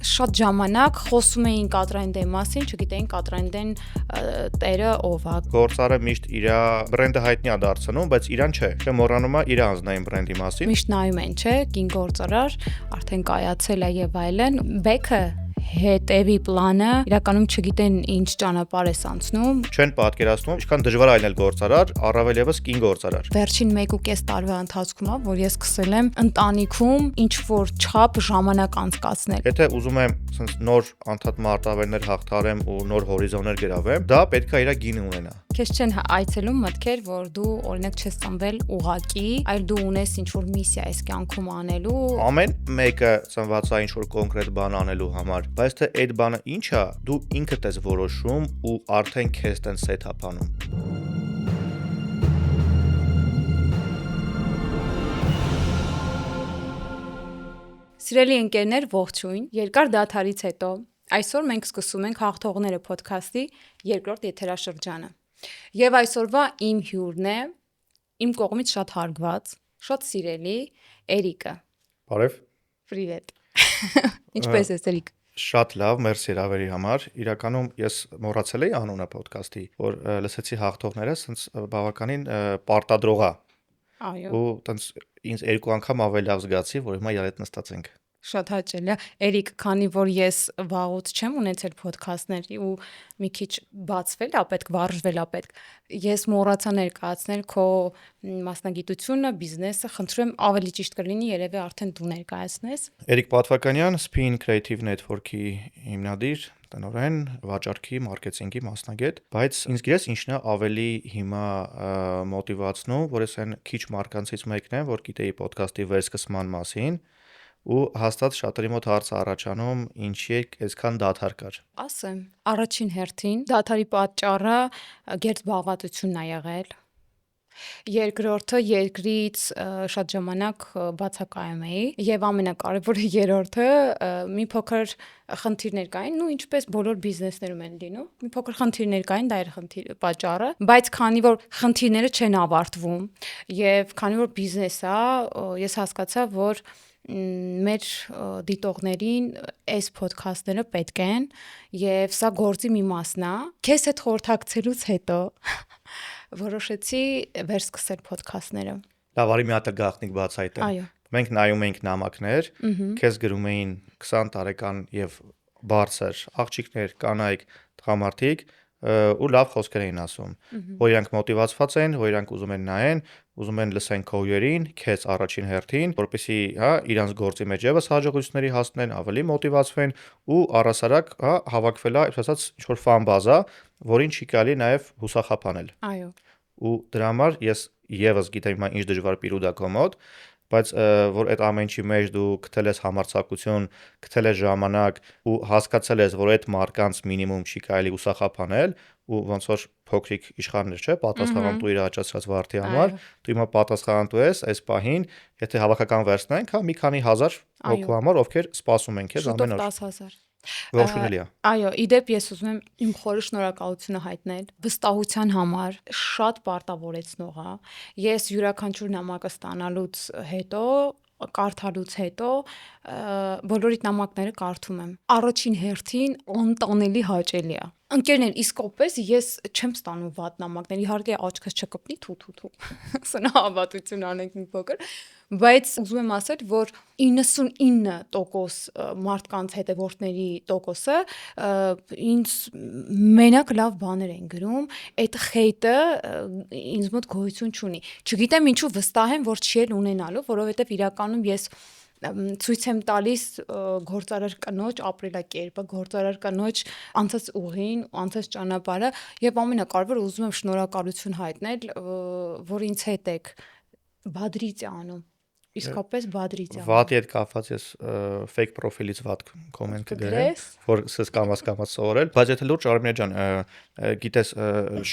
շատ ժամանակ խոսում էին կատրենդի մասին, չգիտեին կատրենդեն տերը ով է։ Գործարը միշտ իր բրենդը հայտնի է դարձնում, բայց իրան չէ։ Մոռանում է իր անձնային բրենդի մասին։ Միշտ նայում են, չէ, կին գործարար, արդեն կայացել է եւ այլն։ Բեքը հետևի պլանը իրականում չգիտեն ինչ ճանապարհ է անցնում։ Չեն պատկերացնում, ինչքան դժվար է այնել գործարար, առավել եւս կին գործարար։ Վերջին 1.5 տարվա ընթացքում որ ես սկսել եմ ընտանիքում ինչ որ չափ ժամանակ անցկացնել։ Եթե ուզում եմ ասենց նոր անդադ մարտավերներ հաղթարեմ ու նոր հորիզոններ գրավեմ, դա պետք է իր գինը ունենա։ Քեզ չեն այցելում մտքեր, որ դու օրինակ չես ծնվել ուղակի, այլ դու ունես ինչ որ միսիա այս կյանքում անելու։ Ամեն մեկը ծնված է ինչ որ կոնկրետ բան անելու համար, բայց թե այդ բանը ինչ է, դու ինքդ ես որոշում ու արդեն քեզ տեն սեթափանում։ Սիրելի ընկերներ, ողջույն։ Երկար դադարից հետո այսօր մենք սկսում ենք Հաղթողները ոդքասթի երկրորդ եթերաշրջանը։ Եվ այսօրվա իմ հյուրն է, իմ կողմից շատ հարգված, շատ սիրելի Էրիկը։ Բարև։ Պրիվետ։ Ինչպե՞ս ես, Էրիկ։ Շատ լավ, մերսի հրավերի համար։ Իրականում ես մոռացել էի անունը ոդքասթի, որ լսեցի Հաղթողները, ասենց բավականին պարտադրող է։ Այո։ Ու տենց ինձ երկու անգամ ավելի լավ զգացի, որ հիմա իրար հետ նստած ենք։ Շատ հաճելի է։ Էրիկ, քանի որ ես վաղուց չեմ ունեցել ոդքասթների ու մի քիչ բացվել է պետք, վարժվել է պետք, ես մոռացա ներկայացնել քո մասնագիտությունը, բիզնեսը, խնդրում եմ ավելի ճիշտ կլինի, երևի արդեն դու ներկայացնես։ Էրիկ Պատվականյան, Spin Creative Network-ի հիմնադիր, տնօրեն, վաճառքի, մարքեթինգի մասնագետ, բայց ինձ գիտես ինչն է ավելի հիմա մոտիվացնում, որ ես այն քիչ մարկանցից մեկն եմ, որ գիտեի ոդքասթի վերսկսման մասին ու հաստատ շատերի մոտ հարց առաջանում ինչի է այսքան դադար կար։ Ասեմ, առաջին հերթին դադարի պատճառը գերզբաղվածությունն է եղել։ Երկրորդը երկրից շատ ժամանակ բացակայում էի եւ ամենակարևորը երրորդը մի փոքր խնդիրներ կային, ու ինչպես բոլոր բիզնեսներում են լինում, մի փոքր խնդիրներ կային, դա էր պատճառը, բայց քանի որ խնդիրները չեն ավարտվում եւ քանի որ բիզնես է, ես հասկացա, որ մեր դիտողներին այս ոդքասթները պետք են եւ սա գործի մի մասն է։ Քեզ հետ խորհրդակցելուց հետո որոշեցի վերսկսել ոդքասթները։ Լավ, արի մի հատ գաղտնիք բացահայտեմ։ Այո։ Մենք նայում էինք նամակներ, քեզ գրում էին 20 տարեկան եւ բարձր աղջիկներ, կանայք, տղամարդիկ ու լավ խոսքեր էին ասում, որ իրանք մոտիվացված են, որ իրանք ուզում են նայեն, ուզում են լսեն քո հյուրերին, քեզ առաջին հերթին, որպեսզի, իրանց գործի մեջ եւս հաջողությունների հասնեն, ավելի մոտիվացվեն ու առասարակ, հավաքվելա, այսպես ասած, ինչ-որ ֆան բազա, որին չի կարելի նաեւ հուսախապանել։ Այո։ Ու դրա համար ես եւս գիտեմ հիմա ինչ դժվար պիրուդ է քո մոտ, բայց որ այդ ամենի մեջ դու գտել ես համարձակություն, գտել ես ժամանակ ու հասկացել ես, որ այդ մարկանց մինիմում չի կարելի ուսախապանել ու ոնց որ փոքրիկ իշխաններ, չէ, պատասխանատու իր աճացած վարդի համար, դու հիմա պատասխանատու ես այս պահին, եթե հավաքական վերցնենք, մի քանի հազար հոգու համար, ովքեր սպասում են քեզ ամեն օր։ 10,000։ Ողջունելի է։ Այո, իդեպ ես ուզում եմ իմ խորը շնորհակալությունը հայտնել վստահության համար, շատ պարտավորեցնող է։ Ես յուրաքանչյուր նամակը ստանալուց հետո, կարդալուց հետո բոլորիդ նամակները կարդում եմ։ Առաջին հերթին անտանելի հաճելի է։ Ընկերներ, իսկապես ես չեմ ստանում վատ նամակներ, իհարկե աչքս չկպնի թու։ Սնահավատություն անենք մի փոքր, բայց ուզում եմ ասել, որ 99% մարդկանց հետևորդների տոկոսը ինձ մենակ լավ բաներ են գրում, այդ խեյթը ինձ մոտ գոյություն չունի։ Չգիտեմ ինչու վստահ եմ, որ չի էլ ունենալու, որովհետև իրականում ես ցույց եմ տալիս գործարար կնոջ ապրելակերպը, գործարար կնոջ անցած ուղին, անցած ճանապարհը եւ ամենակարևորը ուզում եմ շնորհակալություն հայտնել, որ ինձ հետ եք բադրից անում։ Իսկապես բադրից անում։ Վատի հետ կապված ես fake profile-ից վատ կոմենտ կգրեմ, որ սես կամաց սովորել, բայց եթե լուրջ Արմենե ջան, գիտես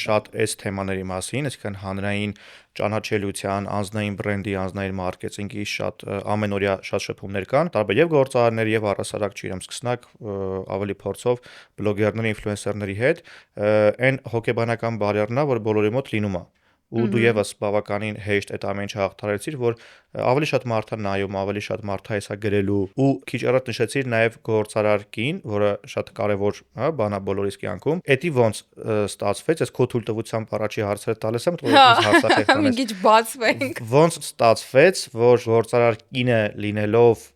շատ այս թեմաների մասին, այսինքն հանրային ճանաչելիության, անձնային բրենդի, անձնային մարքեթինգի շատ ամենօրյա շատ շփումներ կան, տարբեր եւ գործարարներ եւ առասարակ չիրեմ սկսնակ ավելի փորձով բլոգերների, ինֆլուենսերների հետ, այն հոգեբանական բարերն է, որ բոլորի մոտ լինում է, ու դու եւս բավականին հեշտ այդ ամեն ինչը հաղթարեցիր, որ ավելի շատ մարդ է նայում, ավելի շատ մարդ է հեսա գրելու ու քիչ առաջ նշեցիր նաեւ գործարար կին, որը շատ կարեւոր բան է բոլորիս կյանքում։ Էդի ոնց ստացվեց, ես քո թույլտվությամբ առաջի հարցերը տալիս եմ, որ ինձ հարցախիղ Մի տանես։ քիչ բացվենք։ Ոնց ստացվեց, որ գործարար կինը լինելով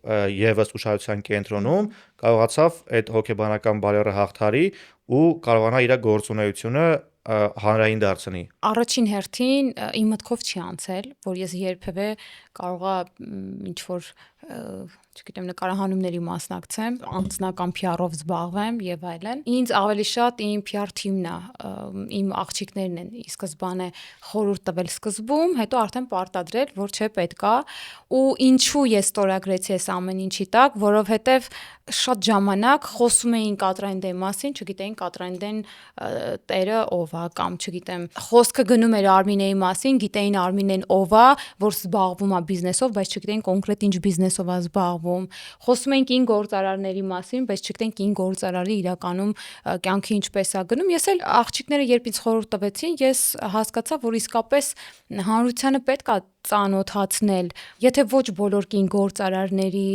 եւս ուշադրության կենտրոնում կարողացավ այդ հոգեբանական բարիերը հաղթարի ու կարողանա իր գործունեությունը հանրային դարձնի։ Առաջին հերթին իմ մտքով չի անցել, որ ես երբևէ կարողա ինչ որ չգիտեմ նկարահանումների մասնակցեմ, անձնական PR-ով զբաղվեմ եւ այլն։ Ինձ ավելի շատ իմ PR թիմն է, իմ աղջիկներն են ի սկզբանե խորհուրդ տվել սկզբում, հետո արդեն պարտադրել, որ չէ պետքա ու ինչու ես ստորագրեցի այս ամեն ինչի տակ, որովհետեւ շատ ժամանակ խոսում էին կատրային մասին, չգիտեին կատրային տերը ով է կամ չգիտեմ, խոսքը գնում էր Արմինեի մասին, գիտեին Արմինեն ով է, որ զբաղվում է բիզնեսով, բայց չգիտեին կոնկրետ ինչ բիզնեսով է զբաղվում։ Խոսում էին կին գործարարների մասին, բայց չգիտեին կին գործարարի իրականում կյանքը ինչպես է գնում։ Ես էլ աղջիկները երբ ինձ խորհուրդ տվեցին, ես հասկացա, որ իսկապես հանրությանը պետք է ծանոթացնել, եթե ոչ բոլոր կին գործարարների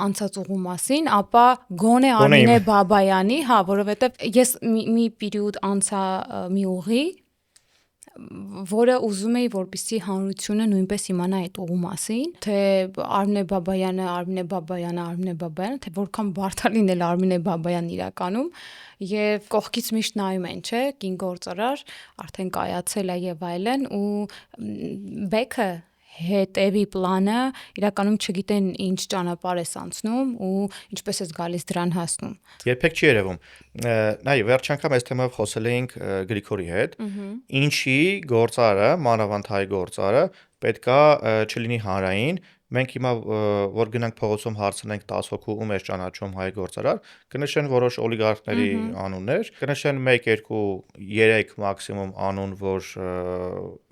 անցած ուղու մասին, ապա գոնե Արմինե Բաբայանի, հա, որովհետև ես մի պերիոդ անցա մի ուղի, որը ուզում էի, որպեսզի հանրությունը նույնպես իմանա այդ ուղու մասին, թե Արմինե Բաբայանը, թե որքան բարդ է լինել Արմինե Բաբայան իրականում, եւ կողքից միշտ նայում են, չէ, կին գործարար, արդեն կայացել է եւ այլն ու բեքը հետևի պլանը իրականում չգիտեն ինչ ճանապարհ ես անցնում ու ինչպես ես գալիս դրան հասնում։ Երբեք չի երևում։ Նայ, վերջ անգամ այս թեմայով խոսել էինք Գրիգորի հետ։ Ինչի գործարը, մանավանդ հայ գործարը, պետքա չլինի հանրային։ Մենք հիմա որ գնանք փողոցում հարցնենք 10 հոգու ում ես ճանաչում հայ գործարար, կնշեն որոշ օլիգարխների անուններ, կնշեն 1, 2, 3 մաքսիմում անուն, որ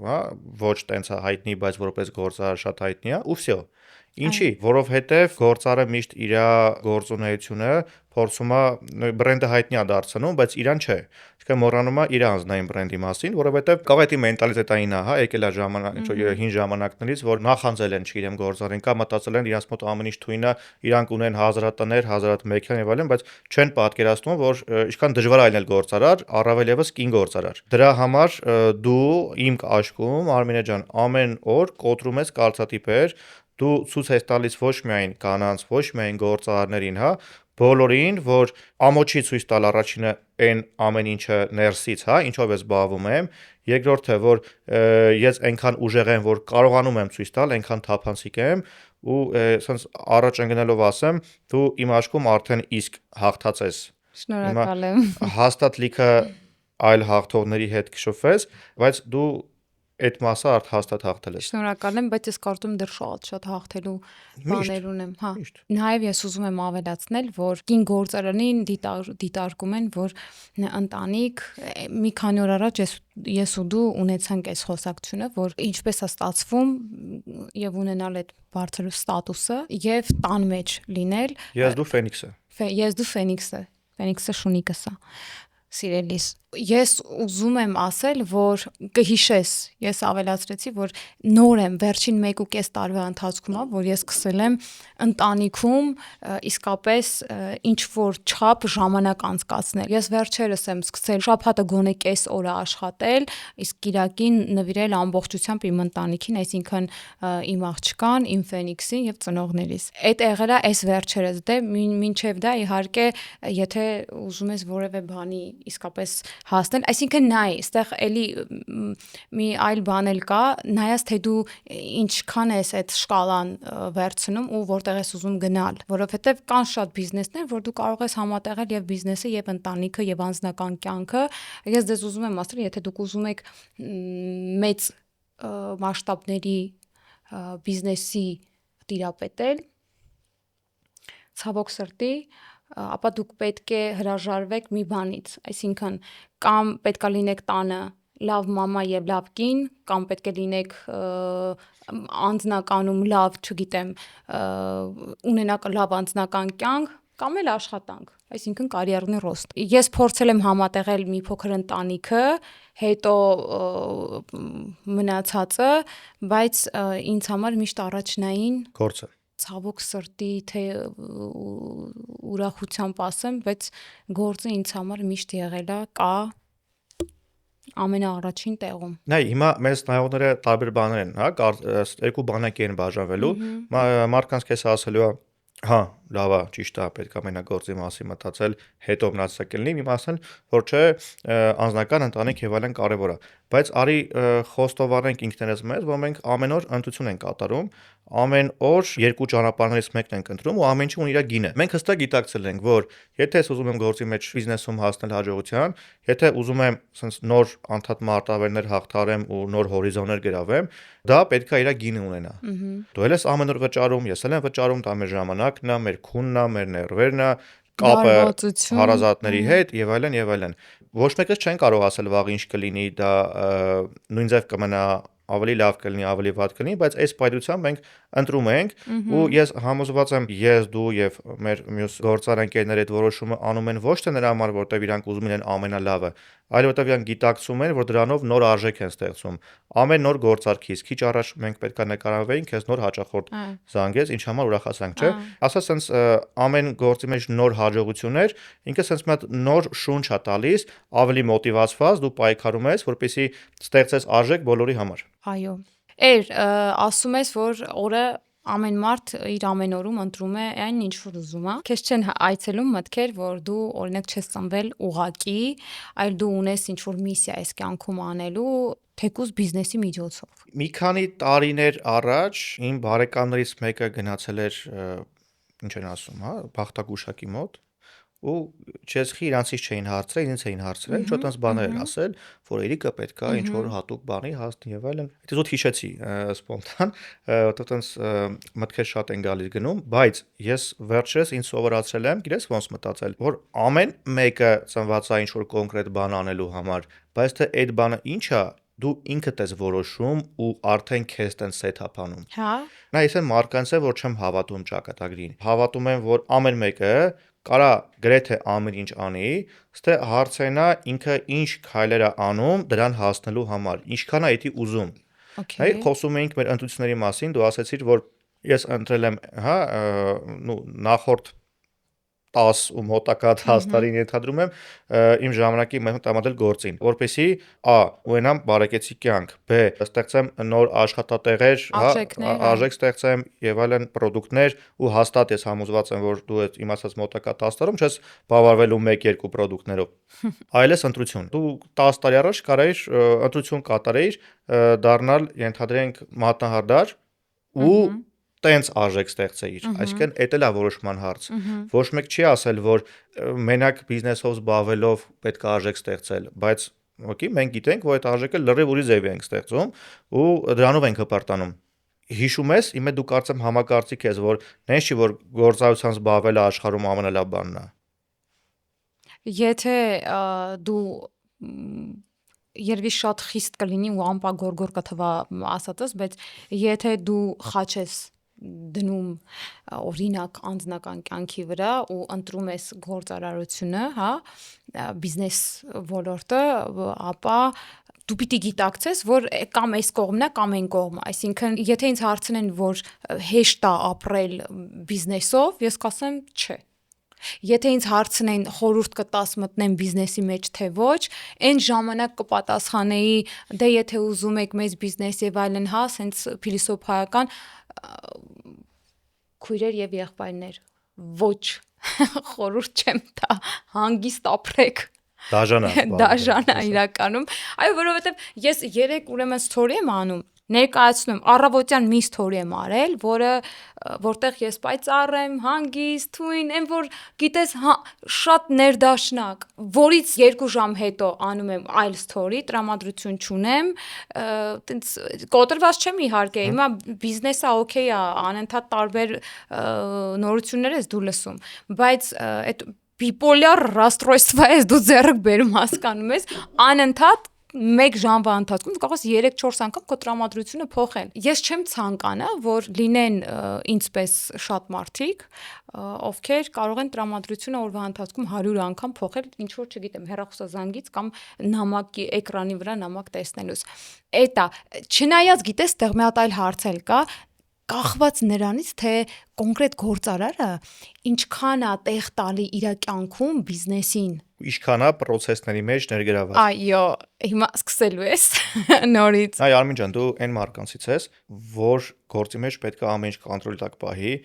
հա, ոչ տենց է հայտնի, բայց որպես գործարար շատ հայտնի է, ու վсё։ Ինչի, որովհետև գործարը միշտ իր գործունեությունը փորձում է բրենդը հայտնի է դարձնում, բայց իրան չէ։ Այսինքն մոռանում է իր անձնային բրենդի մասին, որովհետև կավետի մենտալիտետային է, հա, եկել է ժամանակ, ինչ որ հին ժամանակներից, որ նախանձել են, չգիտեմ, գործարին, կա մտածել են իրանց մոտ ամեն ինչ թույն է, իրանք ունեն հազարատ տներ, հազարատ մեքենա եւ այլն, բայց չեն պատկերացնում, որ ինչքան դժվար է լինել գործարար, առավել եւս կին գործարար։ Դրա համար դու իմ աշկում, Արմինե ջան, ամեն օր կոտրում ես կարծատիպեր, դու ցույց ես տալիս ոչ միայն կանանց, ոչ միայն գործարարներին, հա, բոլորին, որ ամոչի ցույց տալ առաջինը այն ամեն ինչը ներսից, հա, ինչով ես զբաղվում եմ, երկրորդը, որ ես այնքան ուժեղ եմ, որ կարողանում եմ ցույց տալ, այնքան թափանցիկ եմ ու ասենց առաջ ընկնելով ասեմ, դու իմ աշկում արդեն իսկ հաղթած ես։ Շնորհակալ եմ։ Հաստատ լիքը այլ հաղթողների հետ կշփվես, բայց դու այդ մասը արդեն հաստատ հաղթել ես։ Շնորհակալ եմ, բայց ես կարծում դեռ շատ հաղթելու բաներ ունեմ, հա։ Նաև ես ուզում եմ ավելացնել, որ կին գործարանին դիտարկում են, որ ընտանիք մի քանի օր առաջ ես ու դու ունեցանք այս խոսակցությունը, որ ինչպես է ստացվում եւ ունենալ այդ բարձր ստատուսը եւ տան մեջ լինել։ Ես դու Ֆենիքսը։ Ես դու Ֆենիքսը շունիկս է։ Սիրելիս, ես ուզում եմ ասել, որ կհիշես, ես ավելացրեցի, որ նոր եմ վերջին 1.5 տարվա ընթացքում, որ ես սկսել եմ ընտանիքում իսկապես ինչ որ չափ ժամանակ անցկացնել։ Ես վերջերս եմ սկսել շաբաթը գոնե կես օր աշխատել, իսկ կիրակին նվիրել ամբողջությամբ իմ ընտանիքին, այսինքն իմ աղջկան, իմ Ֆենիքսին եւ ծնողներիս։ Այդ եղել է այս վերջերս, դե մինչեւ դա իհարկե, եթե ուզում ես որևէ բանի իսկապես հասնել, այսինքն նայ, այստեղ էլի մի այլ բան էլ կա, նայած թե դու ինչքան ես այդ շկալան վերցնում ու որտեղ ես ուզում գնալ, որովհետև կան շատ բիզնեսներ, որ դու կարող ես համատեղել եւ բիզնեսը եւ ընտանիքը եւ անձնական կյանքը։ Ես դες ուզում եմ ասել, եթե դուք ուզում եք մեծ մասշտաբների բիզնեսի տիրապետել, ցավոք սրտի, ապա դուք պետք է հրաժարվեք մի բանից, այսինքն կամ պետքա լինեք տանը լավ մամա եւ լավ կին, կամ պետք է լինեք անձնականում լավ, չգիտեմ, ունենաք լավ անձնական կյանք, կամ էլ աշխատանք, այսինքն կարիերный рост։ Ես փորձել եմ համատեղել մի փոքր ընտանիքը հետո մնացածը, բայց ինձ համար միշտ առաջնային Գործը։ ցավոք սրտի թե ուրախությամբ ասեմ, բայց գործը ինձ համար միշտ եղել է կա ամենաառաջին տեղում։ Նայ, հիմա մեզ նայողները տարբեր բաներ են, հա, երկու բանակի են բաժանվելու։ Մարդկանց քեզ ասելու է, հա, լավ է, ճիշտ է, պետք է ամենագործի մասին մտածել, հետո մնացածը կլինի, մի մասն, որ չէ, անձնական ընտանիք եւ այլն կարեւոր է։ Բայց արի խոստովանենք ինքներս մեզ, որ մենք ամեն օր ընտրություն ենք կատարում, ամեն օր երկու ճանապարհներից մեկն ենք ընտրում ու ամեն ինչը ունի իր գինը։ Մենք հստակ գիտակցել ենք, որ եթե ես ուզում եմ գործի մեջ բիզնեսում հասնել հաջողության, եթե ուզում եմ sense նոր անդադ մարտավերներ հաղթարեմ ու նոր հորիզոններ գրավեմ, դա պետք է իր գինը ունենա։ Դու ես ամեն օր վճարում, ես էլ եմ վճարում, դա մեր ժամանակն է, մեր քունն է, մեր ներվերն է, կապը հարազատների հետ եւ այլն եւ այլն։ Ոչ մեկս չեն կարող ասել վաղ ինչ կլինի, դա նույն ձև կմնա, ավելի լավ կլինի, ավելի վատ կլինի, բայց այս պայծրությամբ մենք ընտրում ենք ու ես համոզված եմ, ես դու եւ մեր մյուս գործար ընկերները այդ որոշումը անում են ոչ թե նրա համար, որտեվ իրանք ուզում են ամենալավը, այլ որտեվ իրանք գիտակցում են, որ դրանով նոր արժեք են ստեղծում։ Ամեն նոր գործարքից քիչ առաջ մենք պետքա նկարահանվեինք, քեզ նոր հաճախորդ զանգեց, ինչ համար ուրախացանք, չէ՞։ Ասա սենց ամեն գործի մեջ նոր հաջողություններ, ինքը սենց մի հատ նոր շունչ է տալիս, ավելի մոտիվացված, դու պայքարում ես, որպեսզի ստեղծես արժեք բոլորի համար։ Այո։ Ասում ես, որ օրը ամեն մարդ իր ամեն օրում ընտրում է այն ինչ որ ուզում է։ Քեզ չեն այցելում մտքեր, որ դու օրինակ չես ծնվել ուղակի, այլ դու ունես ինչ որ միսիա այս կյանքում անելու, թեկուզ բիզնեսի միջոցով։ Մի քանի տարիներ առաջ իմ բարեկամներից մեկը գնացել էր, ինչ են ասում, հա, բախտագուշակի մոտ ու չեսխի իրանցից չէին հարցրել, ինձ էին հարցրել, ինչ որ տես բաներ են ասել, որ Էրիկը պետքա ինչ որ հատուկ բանի հասնի եւ այլն։ Դա զուտ հիշեցի սպոնտան, որտեղ տես մտքեր շատ են գալիս գնում, բայց ես վերջերս ինձ սովորացրել եմ, գիտես ոնց մտածել, որ ամեն մեկը ծնված է ինչ որ կոնկրետ բան անելու համար, բայց թե այդ բանը ինչ է, դու ինքդ ես որոշում ու արդեն քեզ տեն սեթափ անում։ Հա։ Նա ես եմ մարկանց է, որ չեմ հավատում ճակատագրին։ Հավատում եմ, որ ամեն մեկը կարա գրեթե ամեն ինչ անի, ստե հարցենա ինքը ինչ քայլեր է անում դրան հասնելու համար, ինչքան է դա ուզում։ Այ խոսում էինք մեր ընտրությունների մասին, դու ասացիր, որ ես ընտրել եմ, հա, նախորդ 10 ու մոտակա 10 տարին ենթադրում եմ իմ ժամանակի մտամատել գործին, որպեսի ունենամ բարեկեցիկ կյանք, բ ստեղծեմ նոր աշխատատեղեր, արժեք ստեղծեմ եւ այլն պրոդուկտներ ու հաստատ ես համոզված եմ, որ դու այդ իմացած մոտակա 10 տարում չես բավարարվելու 1-2 պրոդուկտներով։ Այլ ես ընտրություն։ Դու 10 տարի առաջ կարայիր ընտրություն կատարեիր, դառնալ ենթադրենք մատնահարդար ու տենց արժեք ստեղծեիր, այսինքն էդ էլ է որոշման հարց։ Ոչ մեկ չի ասել, որ մենակ բիզնեսով զբաղվելով պետք է արժեք ստեղծել, բայց օքեյ, մենք գիտենք, որ այդ արժեքը լրիվ ուրիշ ձևի ենք ստեղծում ու դրանով ենք հպարտանում։ Հիշում ես, իմը դու կարծեմ համակարծիք ես, որ նենց չի, որ գործարության զբաղվելը աշխարհում ամենալավ բանն է։ Եթե դու երևի շատ խիստ կլինի ու անպագորգոր կթվա ասածս, բայց եթե դու խաչ ես դնում օրինակ անձնական կյանքի վրա ու ընտրում ես գործարարությունը, հա, բիզնես ոլորտը, ապա դու պիտի գիտակցես, որ կամ այս կողմն է, կամ այն կողմը, այսինքն եթե ինձ հարցնեն, որ հեշտ է ապրել բիզնեսով, ես կասեմ չէ։ Եթե ինձ հարցնեն խորհուրդ կտաս մտնեմ բիզնեսի մեջ թե ոչ, այն ժամանակ կպատասխանեի, դե եթե ուզում եք մեծ բիզնես եւ այլն, հա, սենց փիլիսոփայական քույրեր եւ եղբայրներ, ոչ խորհուրդ չեմ տա, հանգիստ ապրեք։ Դաժան է իրականում։ Այո, որովհետեւ ես 3 ուրեմն story եմ անում, ներկայացնում եմ առավոտյան մի story եմ արել, որտեղ ես պայծառ եմ, հանգիստ, թույն, այն որ գիտես, շատ ներդաշնակ, որից 2 ժամ հետո անում եմ այլ story, տրամադրություն չունեմ, տենց կոտրված չեմ իհարկե, հիմա բիզնեսը օքեյ է, անընդհատ տարբեր նորություններ ես դու լսում, բայց այդ բիպոլյար расстройство ես դու ձեռք բերում հասկանում ես, անընդհատ 1 ժամվա ընթացքում դու կարող ես 3-4 անգամ քո տրամադրությունը փոխել։ Ես չեմ ցանկանա, որ լինեն ինձպես շատ մարդիկ, ովքեր կարող են տրամադրությունը օրվա ընթացքում 100 անգամ փոխել, ինչ որ չգիտեմ, հեռախոսազանգից կամ նամակի էկրանի վրա նամակ տեսնելուց։ Էտա, չնայած գիտես, տեղ մի հատ այլ հարց էլ կա, կախված նրանից, թե կոնկրետ գործարարը ինչքան է տեղ տալի իր կյանքում բիզնեսին։ Ինչքան է process-ների մեջ ներգրաված։ Այո, հիմա սկսելու ես նորից։ Այ Արմին ջան, դու այն մարկանցից ես, որ գործի մեջ պետք է ամեն ինչ կոնտրոլի տակ պահի,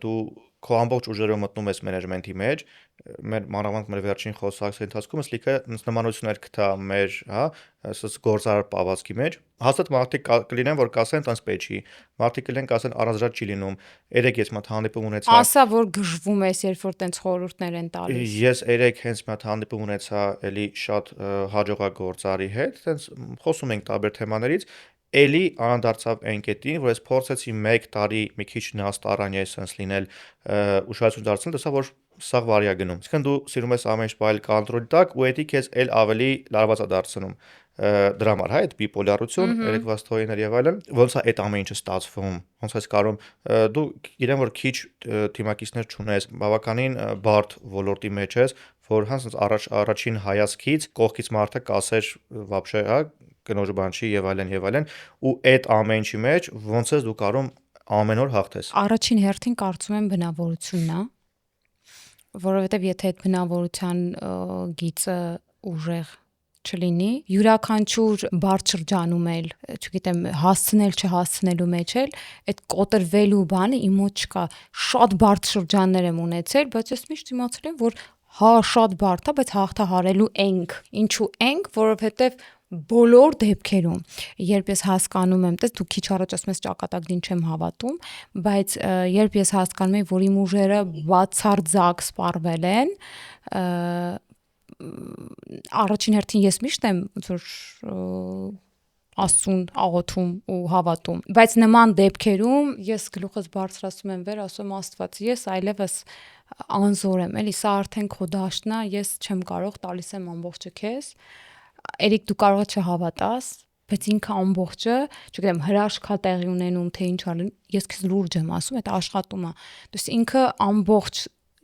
դու քո ամբողջ ուժերով մտնում ես մենեջմենթի մեջ, մեր մանավանդ մեր վերջին խոսակցի ընթացքում լիքը նմանություններ կտա մեր, հա, ասես գործարար պահվածքի մեջ։ Հաստատ մարդիկ կլինեն, որ կասեն, տենց պետք չի։ Մարդիկ կլինեն, կասեն, առանձրած չի լինում։ Երեք ես մատ հանդիպում ունեցա։ Ասա, որ գժվում ես, երբ որ տենց խորհուրդներ են տալիս։ Ես երեք հենց մի հատ հանդիպում ունեցա էլի շատ հաջողակ գործարարի հետ, տենց խոսում ենք տարբեր թեմաներից, էլի անդրադարձավ այն կետին, որ ես փորձեցի 1 տարի մի քիչ նաստարանյա sense լինել, ուշադրություն դարձնել, տեսա, որ սաղ վարիա գնում։ Իսկն դու սիրում ես ամեն ինչ բայել կոնտրոլի տակ ու դա քեզ էլ ավելի լարված է դարձնում։ Դրա համար, հա, այդ բիպոլարություն, երեկվա սթորիներ եւ այլն, ոնց է այդ ամեն ինչը ստացվում, ոնց ես կարող դու գիտեմ որ քիչ թիմակիցներ չունես, բավականին բարդ ոլորտի մեջ ես, որ հենց առաջին հայացքից կողքից մարդը կասեր вообще, հա, կնոջ բան չի եւ այլն, ու այդ ամեն ինչի մեջ ոնց ես դու կարող ամեն օր հաղթես։ Առաջին հերթին կարծում եմ բնավորությունն է, որովհետեւ եթե այդ բնավորության գիծը ուժեղ չլինի, յուրաքանչյուր բարդ շրջանում էլ, չգիտեմ, հասցնել չհասցնելու մեջ էլ այդ կոտրվելու բանը իմ մոտ չկա։ Շատ բարդ շրջաններ եմ ունեցել, բայց ես միշտ իմացել եմ, որ հա շատ բարդ է, բայց հաղթահարելու ենք։ Ինչու ենք, որովհետեւ բոլոր դեպքերում, երբ ես հասկանում եմ, տես դու քիչ առաջ ասում ես ճակատագրին չեմ հավատում, բայց երբ ես հասկանում եմ, որ իմ ուժերը բացարձակ սպառվել են, առաջին հերթին ես միշտ եմ ոնց որ Աստծուն աղոթում ու հավատում, բայց նման դեպքերում ես գլուխս բարձրացնում եմ վեր, ասում Աստված, ես այլևս անզոր եմ, էլի սա արդեն քո դաշտն է, ես չեմ կարող, տալիս եմ ամբողջը քեզ, Էրիկ դու կարող ես չհավատաս, բայց ինքը ամբողջը, չգիտեմ, հրաշքա տեղի ունենում, թե ինչ ալին, ես քեզ լուրջ եմ ասում, այդ աշխատում է, դուս ինքը ամբողջ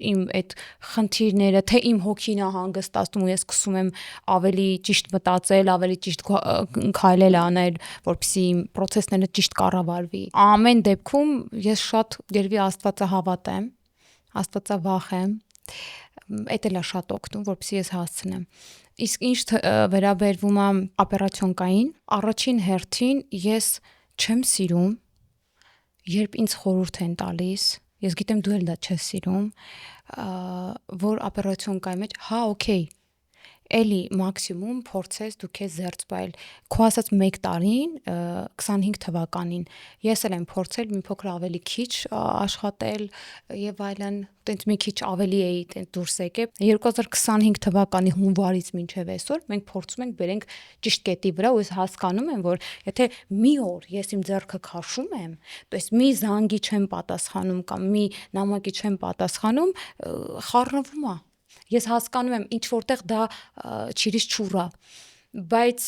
իմ այդ խնդիրները, թե իմ հոգին է հանգստացնում ու ես սկսում եմ ավելի ճիշտ մտածել, ավելի ճիշտ քայլել անել, որպեսզի իմ process-ները ճիշտ կառավարվի։ Ամեն դեպքում ես շատ երևի Աստվածահավատ եմ, Աստվածավախ եմ, էդ էլ է շատ օգնում, որպեսզի ես հասցնեմ։ Իսկ ինչ վերաբերվում է օպերացիոնակային, առաջին հերթին ես չեմ սիրում, երբ ինձ խորհուրդ են տալիս, ես գիտեմ դու էլ դա չես սիրում, որ օպերացիոնակայի մեջ, հա, օքեյ, էլի մաքսիմում փորձես դու քեզ զերծ բայել։ Քո ասած 1 տարին, 25 թվականին, ես էլ եմ փորձել մի փոքր ավելի քիչ աշխատել եւ այլն, տենց մի քիչ ավելի էի տենց դուրս եկել։ 2025 թվականի հունվարից մինչև այսօր մենք փորձում ենք բերենք ճիշտ կետի վրա ու ես հասկանում եմ, որ եթե մի օր ես իմ ձեռքը քաշում եմ, то есть մի զանգի չեմ պատասխանում կամ մի նամակի չեմ պատասխանում, խառնվում է։ Ես հասկանում եմ ինչ որտեղ դա ճիրիս չուրա, բայց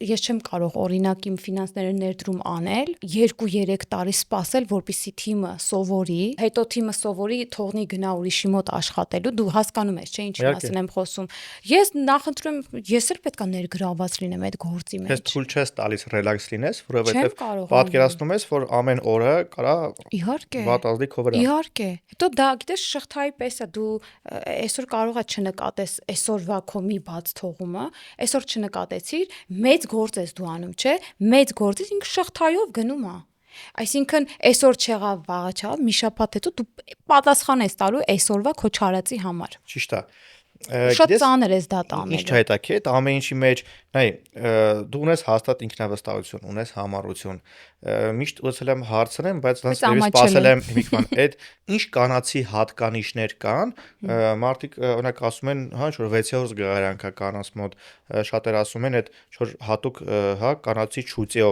ես չեմ կարող օրինակ իմ ֆինանսները ներդրում անել 2-3 տարի սպասել, որպեսզի թիմը սովորի, հետո թիմը սովորի, թողնի գնա ուրիշի մոտ աշխատելու, դու հասկանում ես, չէ՞, ինչի մասին եմ խոսում։ Ես նախընտրում եմ, ես էլ պետքա ներգրաված լինեմ այդ գործի մեջ։ Ես թույլ չես տալիս ռելաքս լինես, որովհետև պատկերացնում ես, որ ամեն օրը կարա Իհարկե։ վատ ազդի քո վրա։ Իհարկե։ Հետո դա գիտես շղթայի պես է, դու այսօր կարող ես չնկատես այսօրվա քո մի բաց թողումը, այսօր չնկատեցիր, մեծ գործ ես դու անում, չէ՞, մեծ գործից ինքը շղթայով գնում է։ Այսինքն այսօր չեղավ, վաղը չեղավ, մի շաբաթ հետո դու պատասխան ես տալու այսօրվա քո չարածի համար։ Ճիշտ է։ Շատ ծանր ես դա տանելու։ Ինչ չհետաքի, այդ ամեն ինչի մեջ, նայ, դու ունես հաստատ ինքնավստահություն, ունես համառություն։ Միշտ ուզել եմ հարցնեմ, բայց դրանց եւս սпасել եմ մի բան, այդ ինչ կանացի հատկանիշներ կան, մարդիկ օրինակ ասում են, հա, ինչ որ 6-րդ զգայարանքա կանանց մոտ, շատեր ասում են, այդ ինչ որ հատուկ, հա, կանացի չուծիո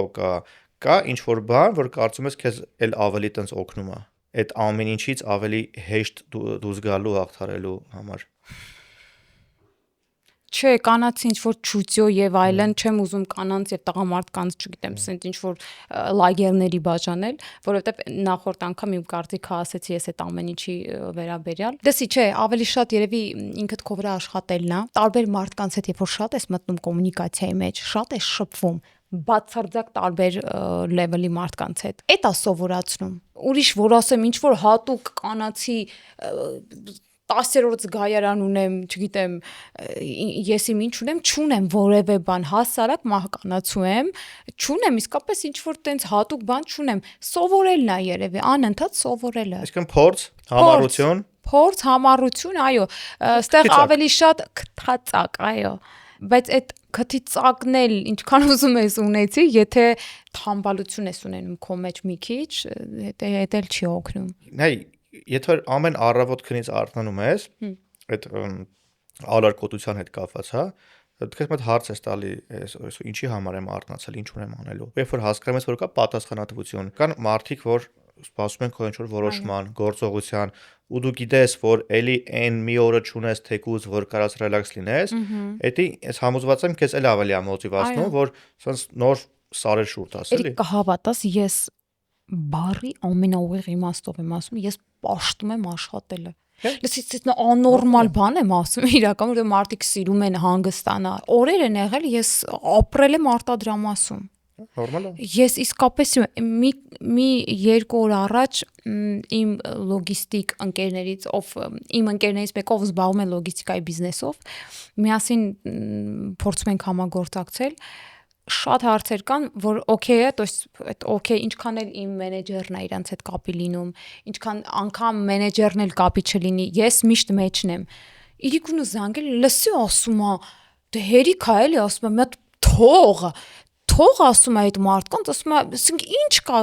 կա ինչ որ բան, որ կարծում ես քեզ էլ ավելի տենց օգնում է։ Այդ ամեն ինչից ավելի հեշտ դուրս գալու հաղթարելու համար։ Չէ, կանացի ինչ որ չուծյո եւ այլն, չեմ ուզում կանանց եւ տղամարդկանց, չգիտեմ, սենց ինչ որ լագերների բաժանել, որովհետեւ նախորդ անգամ իմ կարծիքը ասեցի ես այդ ամեն ինչի վերաբերյալ։ Դեսի չէ, ավելի շատ երևի ինքդ քո վրա աշխատելն է։ Տարբեր մարդկանց հետ երբ որ շատ ես մտնում կոմունիկացիայի մեջ, շատ ես շփվում բացարձակ տարբեր լեվելի մարդկանց հետ։ Էդ է սովորացնում։ Ուրիշ որ ասեմ ինչ որ հատուկ կանացի 10-րդ զգայարան ունեմ, չգիտեմ, ես իմ ինչ չունեմ որևէ բան, հասարակ մահկանացու եմ, չունեմ, իսկապես ինչ որ տենց հատուկ բան չունեմ, սովորելն է երևի, անընդհատ սովորելը։ Այսինքն փորձ, համառություն, փորձ, համառություն, այո, այստեղ ավելի շատ քթածակ, այո, բայց այդ քթի ծակնել ինչքան ուզում ես ունեցի, եթե թամբալություն ես ունենում քո մեջ մի քիչ, դա էլ չի օգնում։ Նայ, եթե ամեն առավոտ քնից արթնանում ես, այդ ալարկոտության հետ կապված, հա, դուք ես հարց ես տալի, ինչի համար եմ արթնացել, ինչ ունեմ անելու։ Երբ որ հասկանում ես, որ կա պատասխանատվություն, կան մարդիկ, որ սպասում են քո ինչ որ որոշման, գործողության, ու դու գիտես, որ էլի այն մի օրը չունես թեկուզ, որ կարաս ռելաքս լինես, էդի ես համոզված եմ քեզ էլ ավելի է մոտիվացնում, որ սենց նոր սարեր շուրջ ասել։ Էլի կհավատաս, ես բարի ամենաուղիղ իմաստով եմ ասում, ես պաշտում եմ աշխատելը։ Լսից աննորմալ բան եմ ասում, իրական, որ մարդիկ սիրում են հանգստանալ։ Օրեր են եղել, ես ապրել եմ արտադրամասում։ Նորմալ է։ Ես իսկապես մի 2 օր առաջ իմ լոգիստիկ ընկերներից, իմ ընկերներից մեկով զբաղվում է լոգիստիկայի բիզնեսով, միասին փորձում ենք համագործակցել, շատ հարցեր կան, որ օքեյ է, то есть այդ օքեյ, ինչքան էլ իմ մենեջերն է իրանց հետ կապի լինում, ինչքան անգամ մենեջերն էլ կապի չլինի, ես միշտ մեջն եմ։ Իրիկունը զանգել, լսի ասում է, դե հերիք է էլի, ասում է, մատ թող ասում է այդ մարդկանց, ասում է, ասենք ինչ կա,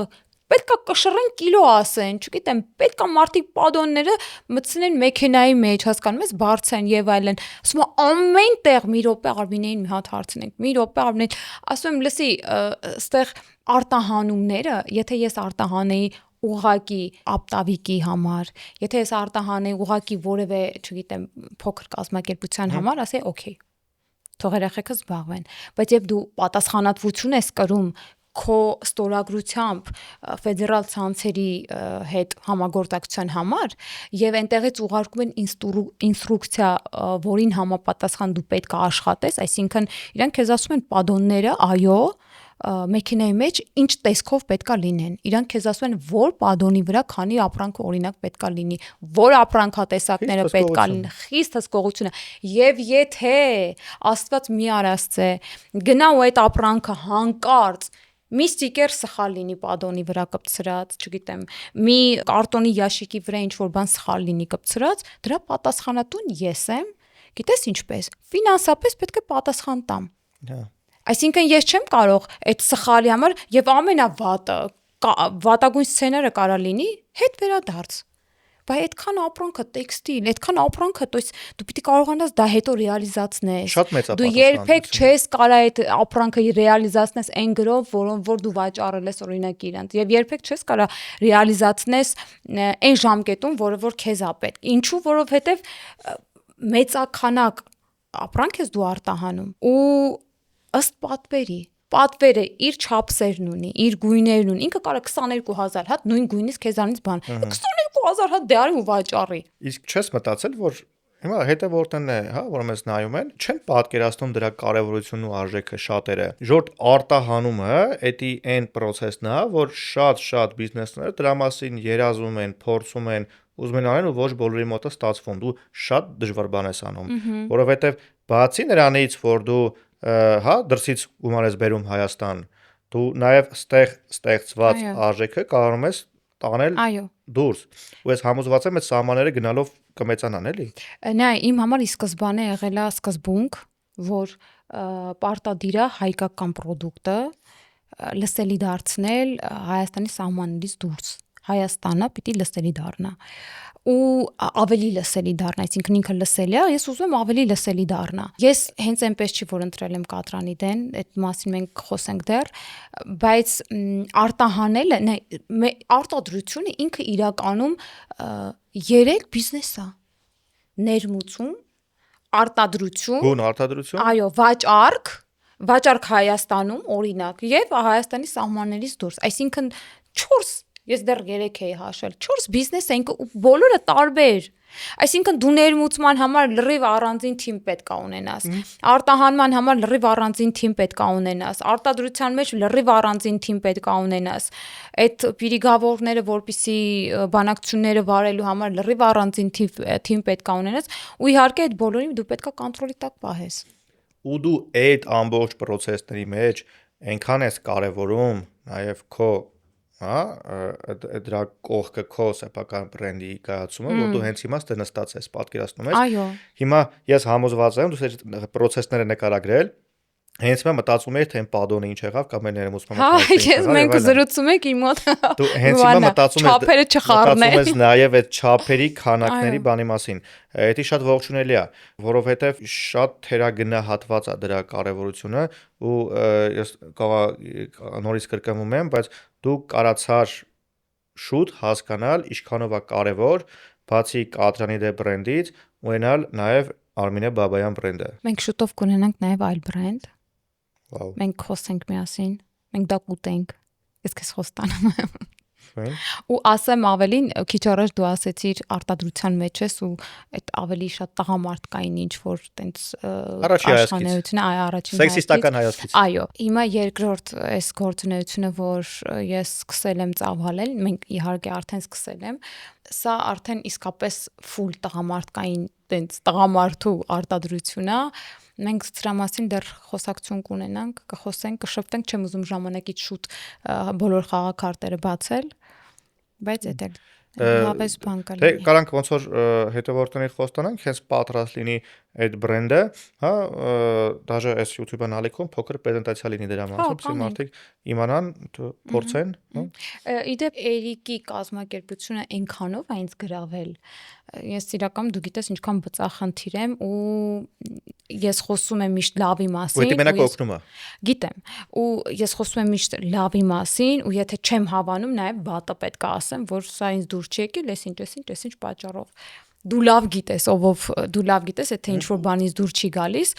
պետք է կշռեն կիլո ասեն, չգիտեմ, պետք է մարդիկ падոնները մտցնեն մեքենայի մեջ, հասկանում ես, բարձեն եւ այլն։ Ասում է ամեն տեղ մի րոպե Արմինեին մի հատ հարցնենք, մի րոպե Արմինեին, ասում եմ, լսի, այստեղ արտահանումները, եթե ես արտահանեի ուղակի ապտավիկի համար, եթե ես արտահանեի ուղակի որևէ, չգիտեմ, փոքր կազմակերպության համար, ասեի, օքեյ, թող երեխեքը զբաղվեն, բայց երբ դու պատասխանատվություն ես կրում քո ստորագրությամբ ֆեդերալ ցանցերի հետ համագործակցության համար եւ այնտեղից ուղարկում են ինստրուկցիա, որին համապատասխան դու պետք է աշխատես, այսինքն իրանք քեզ ասում են падոնները, այո, մեքենայի մեջ ինչ տեսքով պետքա լինեն։ Իրանք քեզ ասում են, որ падոնի վրա քանի ապրանք օրինակ պետքա լինի, որ ապրանքատեսակները պետքա լինեն, խիստ հսկողությունը։ Եվ եթե Աստված մի արածե, գնա ու այդ ապրանքը հանկարծ մի ստիկեր սխալ լինի падոնի վրա կպցրած, չգիտեմ, մի կարտոնի ящիկի վրա ինչ որ բան սխալ լինի կպցրած, դրա պատասխանատուն ես եմ, գիտես ինչպես, ֆինանսապես պետք է պատասխան տամ։ Այսինքն ես չեմ կարող այդ սխալի համար եւ վատագույն սցենարը կարա լինի, հետ վերադարձ։ Բայց այդքան ապրանքը տեքստիլ, այդքան ապրանքը, то есть դու պիտի կարողանաս դա հետո ռեալիզացնես։ Շատ մեծ է Դու երբեք չես կարա այդ ապրանքը ռեալիզացնես այն գրով, որ դու վաճառել ես օրինակ իրանց, եւ երբեք չես կարա ռեալիզացնես այն ժամկետում, որ քեզ է պետք։ Ինչու, որովհետեւ մեծականակ ապրանք ես դու արտահանում ու ըստ պատվերը իր չափսերն ունի, իր գույներն ունի, ինքը կարա 22000 հատ նույն գույնից քեզանից բան, 22000 հատ դե արի ու վաճառի։ Իսկ չես մտածել, որ հիմա հետևորդն է, հա, որ մեզ նայում են, չեն պատկերացնում դրա կարևորությունն ու արժեքը շատերը։ Ժորտ արտահանումը, էդի այն process-ն է, որ շատ բիզնեսները դրա մասին երազում են, փորձում են, ուզում են անեն ու ոչ բոլորի մոտ է ստացվում։ Դու շատ դժվար բան ես անում, որովհետև բացի նրանից, որ դու հա դրսից գումար ես բերում Հայաստան, դու նաև ստեղծված արժեքը կարող ես տանել դուրս։ Ու ես համոզված եմ այդ սահմանները գնալով կմեծանան, էլի։ Նայ, իմ համար ի սկզբանե եղել է սկզբունք, որ պարտադիր է հայկական ապրանքը լսելի դարձնել Հայաստանի սահմաններից դուրս։ Հայաստանը պիտի լսելի դառնա ու ավելի լսելի դառնա, այսինքն ինքը լսելի է, ես ուզում եմ ավելի լսելի դառնա։ Ես հենց այնպես չի որ ընտրել եմ կատրանի դեն, այդ մասին մենք խոսենք դեռ, բայց արտահանելը, արտադրությունը ինքը իրականում 3 բիզնես է. ներմուծում, արտադրություն, Բուն արտադրություն։ այո, վաճառք Հայաստանում օրինակ եւ Հայաստանի սահմաններից դուրս, այսինքն 4, ես դեռ 3 էի հաշվել, 4 բիզնես ենք ու բոլորը տարբեր։ Այսինքն դու ներմուծման համար լրիվ առանձին թիմ պետք է ունենաս, արտահանման համար լրիվ առանձին թիմ պետք է ունենաս, արտադրության մեջ լրիվ առանձին թիմ պետք է ունենաս, այդ պիրիգավորները, որպիսի բանակցությունները վարելու համար լրիվ առանձին թիմ պետք է ունենաս, ու իհարկե այդ բոլորին դու պետք է կոնտրոլի տակ պահես։ Ու դու այդ ամբողջ process-ների մեջ այնքան ես կարևորում նաև քո, հա, դրա կողքը քո սեփական բրենդի կայացումը, որ դու հենց հիմա նստած ես, պատկերացնում ես։ Այո։ Հիմա ես համոզված եմ, դու այդ process-ները նկարագրել, հենց մա մտածում ես, թե այն падոնը ինչ եղավ կամ այն ներմուծումը։ Հա, ես մենք զրուցում ենք իմ մոտ։ Դու հենց հիմա մտածում ես, չափերը չխառնել։ մտածում ես նաև այդ չափերի քանակների բանի մասին։ Դա շատ ողջունելի է, որովհետև շատ թերագնահատված է դրա կարևորությունը ու ես նորից կրկնվում եմ, բայց դու կարացար շուտ հասկանալ ինչքանով է կարևոր բացի Կատրյանի դե բրենդից ունենալ նաև Արմինե Բաբայան բրենդը։ Մենք շուտով կունենանք նաև այլ բրենդ։ Վաու։ Մենք խոսենք միասին, մենք դա կուտենք։ Ես քեզ խոստանում եմ։ Ու ասեմ ավելին, քիչ առաջ դու ասեցիր արտադրության մեջ ես ու այդ ավելի շատ տղամարդկային ինչ որ տենց Առաջին առաջին սեքսիստական հայացքից։ Այո, հիմա երկրորդ այս գործունեությունը, որ ես սկսել եմ ծավալել, մենք իհարկե արդեն սկսել եմ, սա արդեն իսկապես ֆուլ տղամարդկային տենց տղամարդու արտադրություն է։ Մենք դրա մասին դեռ խոսակցություն կունենանք, կխոսենք, կշփվենք, չեմ ուզում ժամանակից շուտ բոլոր խաղաքարտերը բացել, բայց դա լավես բան կա։ Թե կարանք ոնց որ հետևորդների խոստանանք, հենց պատրաստ լինի այդ բրենդը, հա, դաժե այս YouTube-ան ալիքում փոքր պրեզենտացիա լինի դրա մասին, որպեսզի մարդիկ իմանան, փորձեն, հա։ Իդեպ Էրիկի կազմակերպությունը այնքանով է ինձ գրավել։ Ես իրականում դու գիտես ինչքան բծախնդիր եմ ու ես խոսում եմ միշտ լավի մասին։ Ու դա մենակ օգնում է։ Գիտեմ։ Ու ես խոսում եմ միշտ լավի մասին ու եթե չեմ հավանում, նաև վատը պետք է ասեմ, որ սա ինձ դուր չի եկել, ես ինչ պատճառով։ Դու լավ գիտես, դու լավ գիտես, եթե ինչ որ բանից դուր չի գալիս,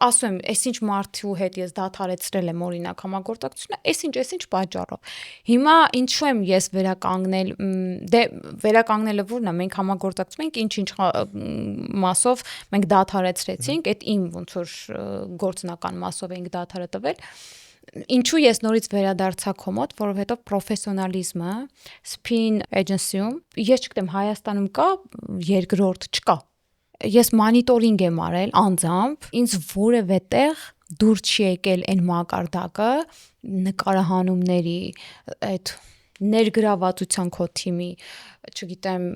ասում եմ, այսինչ մարդու հետ ես դադարեցրել եմ օրինակ համագործակցությունը, այսինչ պատճառով։ Հիմա ինչու եմ ես վերականգնել, դե վերականգնելը որն է, մենք համագործակցում ենք, ինչ մասով մենք դադարեցրեցինք, այդ իմ ոնց որ գործնական մասով ենք դադարը տվել։ Ինչու ես նորից վերադարձա քո մոտ, որովհետև պրոֆեսիոնալիզմը spin agency-ում, ես չգիտեմ Հայաստանում կա, երկրորդ չկա։ Ես մոնիտորինգ եմ արել անձամբ, ինձ որևէ տեղ դուր չի եկել այն մակարդակը նկարահանումների, այդ ներգրավվածության քո թիմի, չգիտեմ,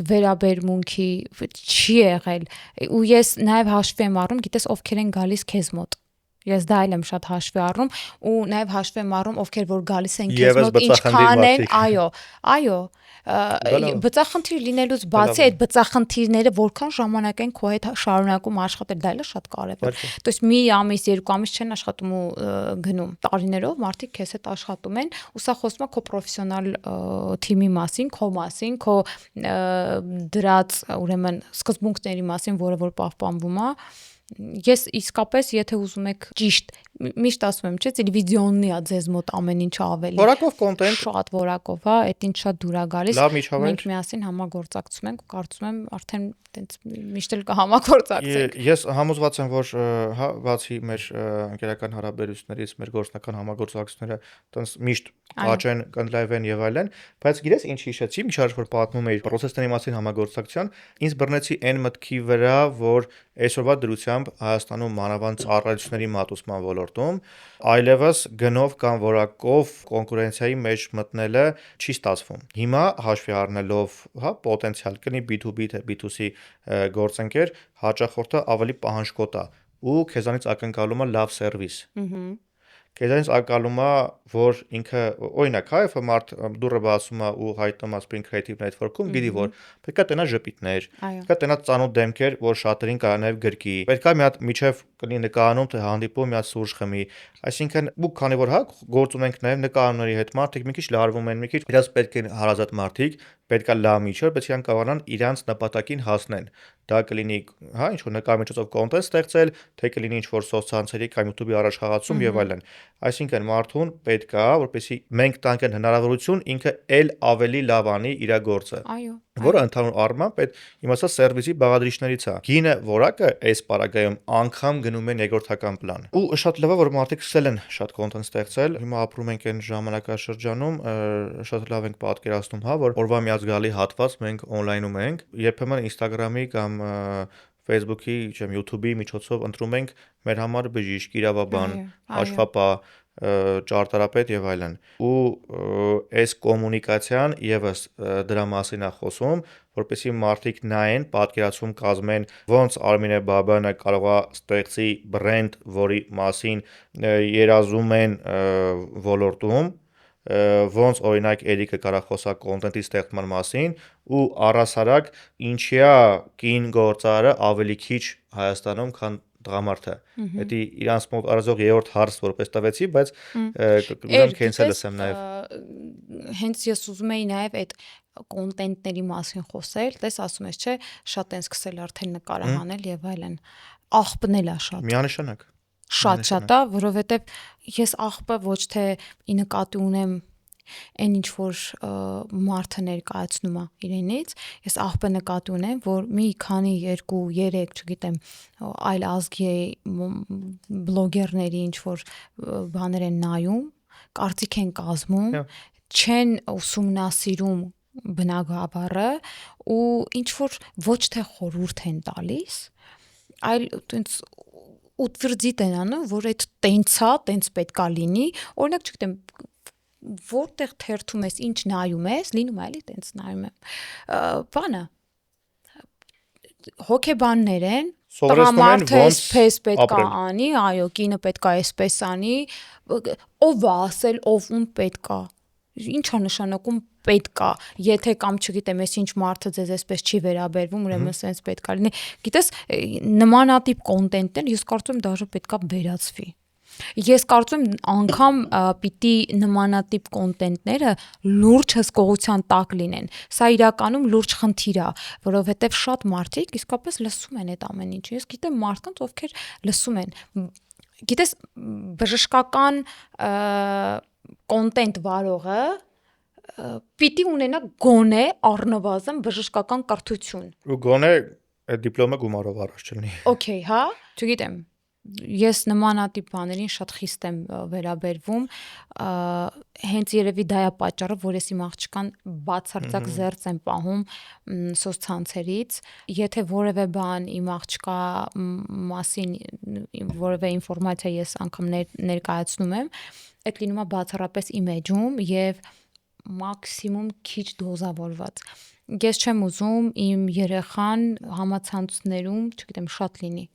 վերաբերմունքի չի եղել։ Ու ես նաև հաշվի եմ առնում, գիտես ովքեր են գալիս քեզ մոտ։ Ես դա եմ շատ հաշվի առնում ու նաև հաշվի եմ առնում ովքեր որ գալիս են քեզ մոտ ինչքան են, այո, բծախնդիր լինելուց բացի այդ բծախնդիրները որքան ժամանակ են քո հետ շարունակում աշխատել, դա էլ է շատ կարևոր։ То есть մի ամիս, 2 ամիս չեն աշխատում ու գնում։ Տարիներով մարդիկ քեզ հետ աշխատում են ու սա խոսում է քո պրոֆեսիոնալ թիմի մասին, քո մասին, քո դրած ուրեմն սկզբունքների մասին, որը որ պահպանվում է։ Ես իսկապես եթե ուզում եք ճիշտ միշտ ասում եմ, չէ՞, տելևիզիոննի է ձեզ մոտ ամեն ինչ ավելի որակով կոնտենտ, շատ որակով, հա, այդ ինչ շատ դուր է գալիս։ Մենք միասին համագործակցում ենք ու կարծում եմ արդեն տենց միշտ էլ կհամագործակցենք։ Ես համոզված եմ, որ հա, բացի մեր ընկերական հարաբերություններից, մեր գործնական համագործակցությունները տենց միշտ աճեն, կընդլայնվեն եւ այլն, բայց գիտես ինչ հիշեցի, ինչ որ պատմում էի process-ների մասին համագործակցության, ինձ բռնեցի այն մտքի վրա, որ այսօրվա դրությամբ Հայաստանում մանավանդ ծառայությունների մատուցման ոլորտում այլևս գնով կամ որակով կոնկուրենցիայի մեջ մտնելը չի ստացվում։ Հիմա հաշվի առնելով, հա, պոտենցիալ կնի B2B թե B2C գործընկեր, հաճախորդը ավելի պահանջկոտ է ու քեզանից ակնկալում է լավ սերվիս։ Քեզանից ակնկալում է, որ ինքը օրինակ, հա, if մարդ դուրը բացում է ու հայտնում է Spring Creative Network-ում, գիտի որ պետքա տնա ժպիտներ, պետքա տնա ծանոթ դեմքեր, որ շատերին կարա նաև գրկի։ Պետքա մի հատ միջև կլինի նկարանում թե հանդիպում մի հատ սուրճ խմի։ Այսինքն, ու քանի որ հա գործ ունենք նաև նկարանների հետ մարդիկ մի քիչ լարվում են, մի քիչ իրաց պետք են հարազատ մարդիկ, պետքա լավ միջոց, բայց իրանք կարողանան իրանց նպատակին հասնեն։ Դա կլինի, հա, ինչ որ նկարիչով կոնտենտ ստեղծել, թե կլինի ինչ որ սոցցանցերի կամ YouTube-ի առաջխաղացում եւ այլն։ Այսինքն մարդուն պետք է, որպեսզի մենք տանք այն հնարավորություն ինքը ել ավելի լավ անի իր գործը։ Այո։ Որը ընդհանուր առմամբ այդ իմացա սերվիսի բաղադրիչներից է։ Գինը որակը այս պարագայում անգամ գնում են երկրորդական պլան։ Ու շատ լավ է, որ մարդիկ սկսել են շատ կոնտենտ ստեղծել։ Հիմա ապրում ենք այն ժամանակաշրջանում, շատ լավ ենք պատկերացնում, հա, որ օրվա մի զգալի հատված մենք on-line-ում ենք, երբեմն Instagram-ի կամ Facebook-ի, չեմ, YouTube-ի միջոցով ընտրում ենք մեր համար բժիշկ, իրավաբան, հաշվապահ, ճարտարապետ եւ այլն ու այս կոմունիկացիան եւս դրա մասին է խոսում, որպեսզի մարդիկ նայեն, պատկերացում կազմեն, ոնց Արմինե Բաբայանը կարող է ստեղծի բրենդ, որի մասին երազում են ոլորտում, ոնց օրինակ Էրիկը կարող խոսա կոնտենտի ստեղծման մասին ու առասարակ ինչի է կին գործարարը ավելի քիչ Հայաստանում, քան տղամարդը։ Դա իրանց մոտ արժող երրորդ հարց որպես տվեցի, բայց կգուզեմ քենս էլ լսեմ նաև։ Հենց ես ուզում եի նաև այդ կոնտենտների մասին խոսել, տես ասում ես, չէ, շատ են սկսել արդեն նկարահանել եւ այլն։ Աղբն էլ է շատ։ Միանշանակ։ Շատ է, որովհետեւ ես աղբը ոչ թե ի նկատի ունեմ այն ինչ որ մարդը ներկայացնում է իրենից, ես աղբը նկատի ունեմ, որ մի քանի 2-3, չգիտեմ, այլ ազգի բլոգերների ինչ որ բաներ են նայում, կարծիք են կազմում, չեն ուսումնասիրում բնագավառը ու ինչ որ ոչ թե խորհուրդ են տալիս, այլ տենց утвердит են անում, որ այդ տենց պետքա լինի, օրինակ չգիտեմ որտեղ թերթում ես, ինչ նայում ես, լինում է էլի տենց նայում եմ։ Բանը հոկեբաններ են, տղամարդը էսպես պետքա անի, այո, կինը պետքա էսպես անի, ով է ասել, ով ում պետքա։ Ինչ է նշանակում պետքա, եթե կամ չգիտեմ, ես ինչ մարդը ձեզ էսպես չի վերաբերվում, ուրեմն սենց պետքա լինի։ Գիտես, նմանատիպ կոնտենտներ ես կարծում եմ դաժե պետքա վերացվի։ Ես կարծում եմ անգամ պիտի նմանատիպ կոնտենտները լուրջ հսկողության տակ լինեն։ Սա իրականում լուրջ խնդիր է, որովհետև շատ մարդիկ իսկապես լսում են այդ ամեն ինչը։ Ես գիտեմ մարդկանց, ովքեր լսում են։ Գիտես, բժշկական կոնտենտ վարողը պիտի ունենա գոնե առնվազն բժշկական կրթություն։ Ու գոնե այդ դիպլոմը գումարով առաջ չլինի։ Okay, հա, չգիտեմ։ Ես նմանատիպ բաներին շատ խիստ եմ վերաբերվում, հենց երևի դա է պատճառը, որ ես իմ աղջկան բացարձակ զերծ եմ պահում սոցցանցերից, եթե որևէ բան իմ աղջկա մասին որևէ ինֆորմացիա ես անգամ ներկայացնում եմ, այդ լինում է բացառապես իմեջում եւ մաքսիմում քիչ դոզավորված։ Ես չեմ ուզում իմ երեխան համացանցներում, չգիտեմ, շատ լինի,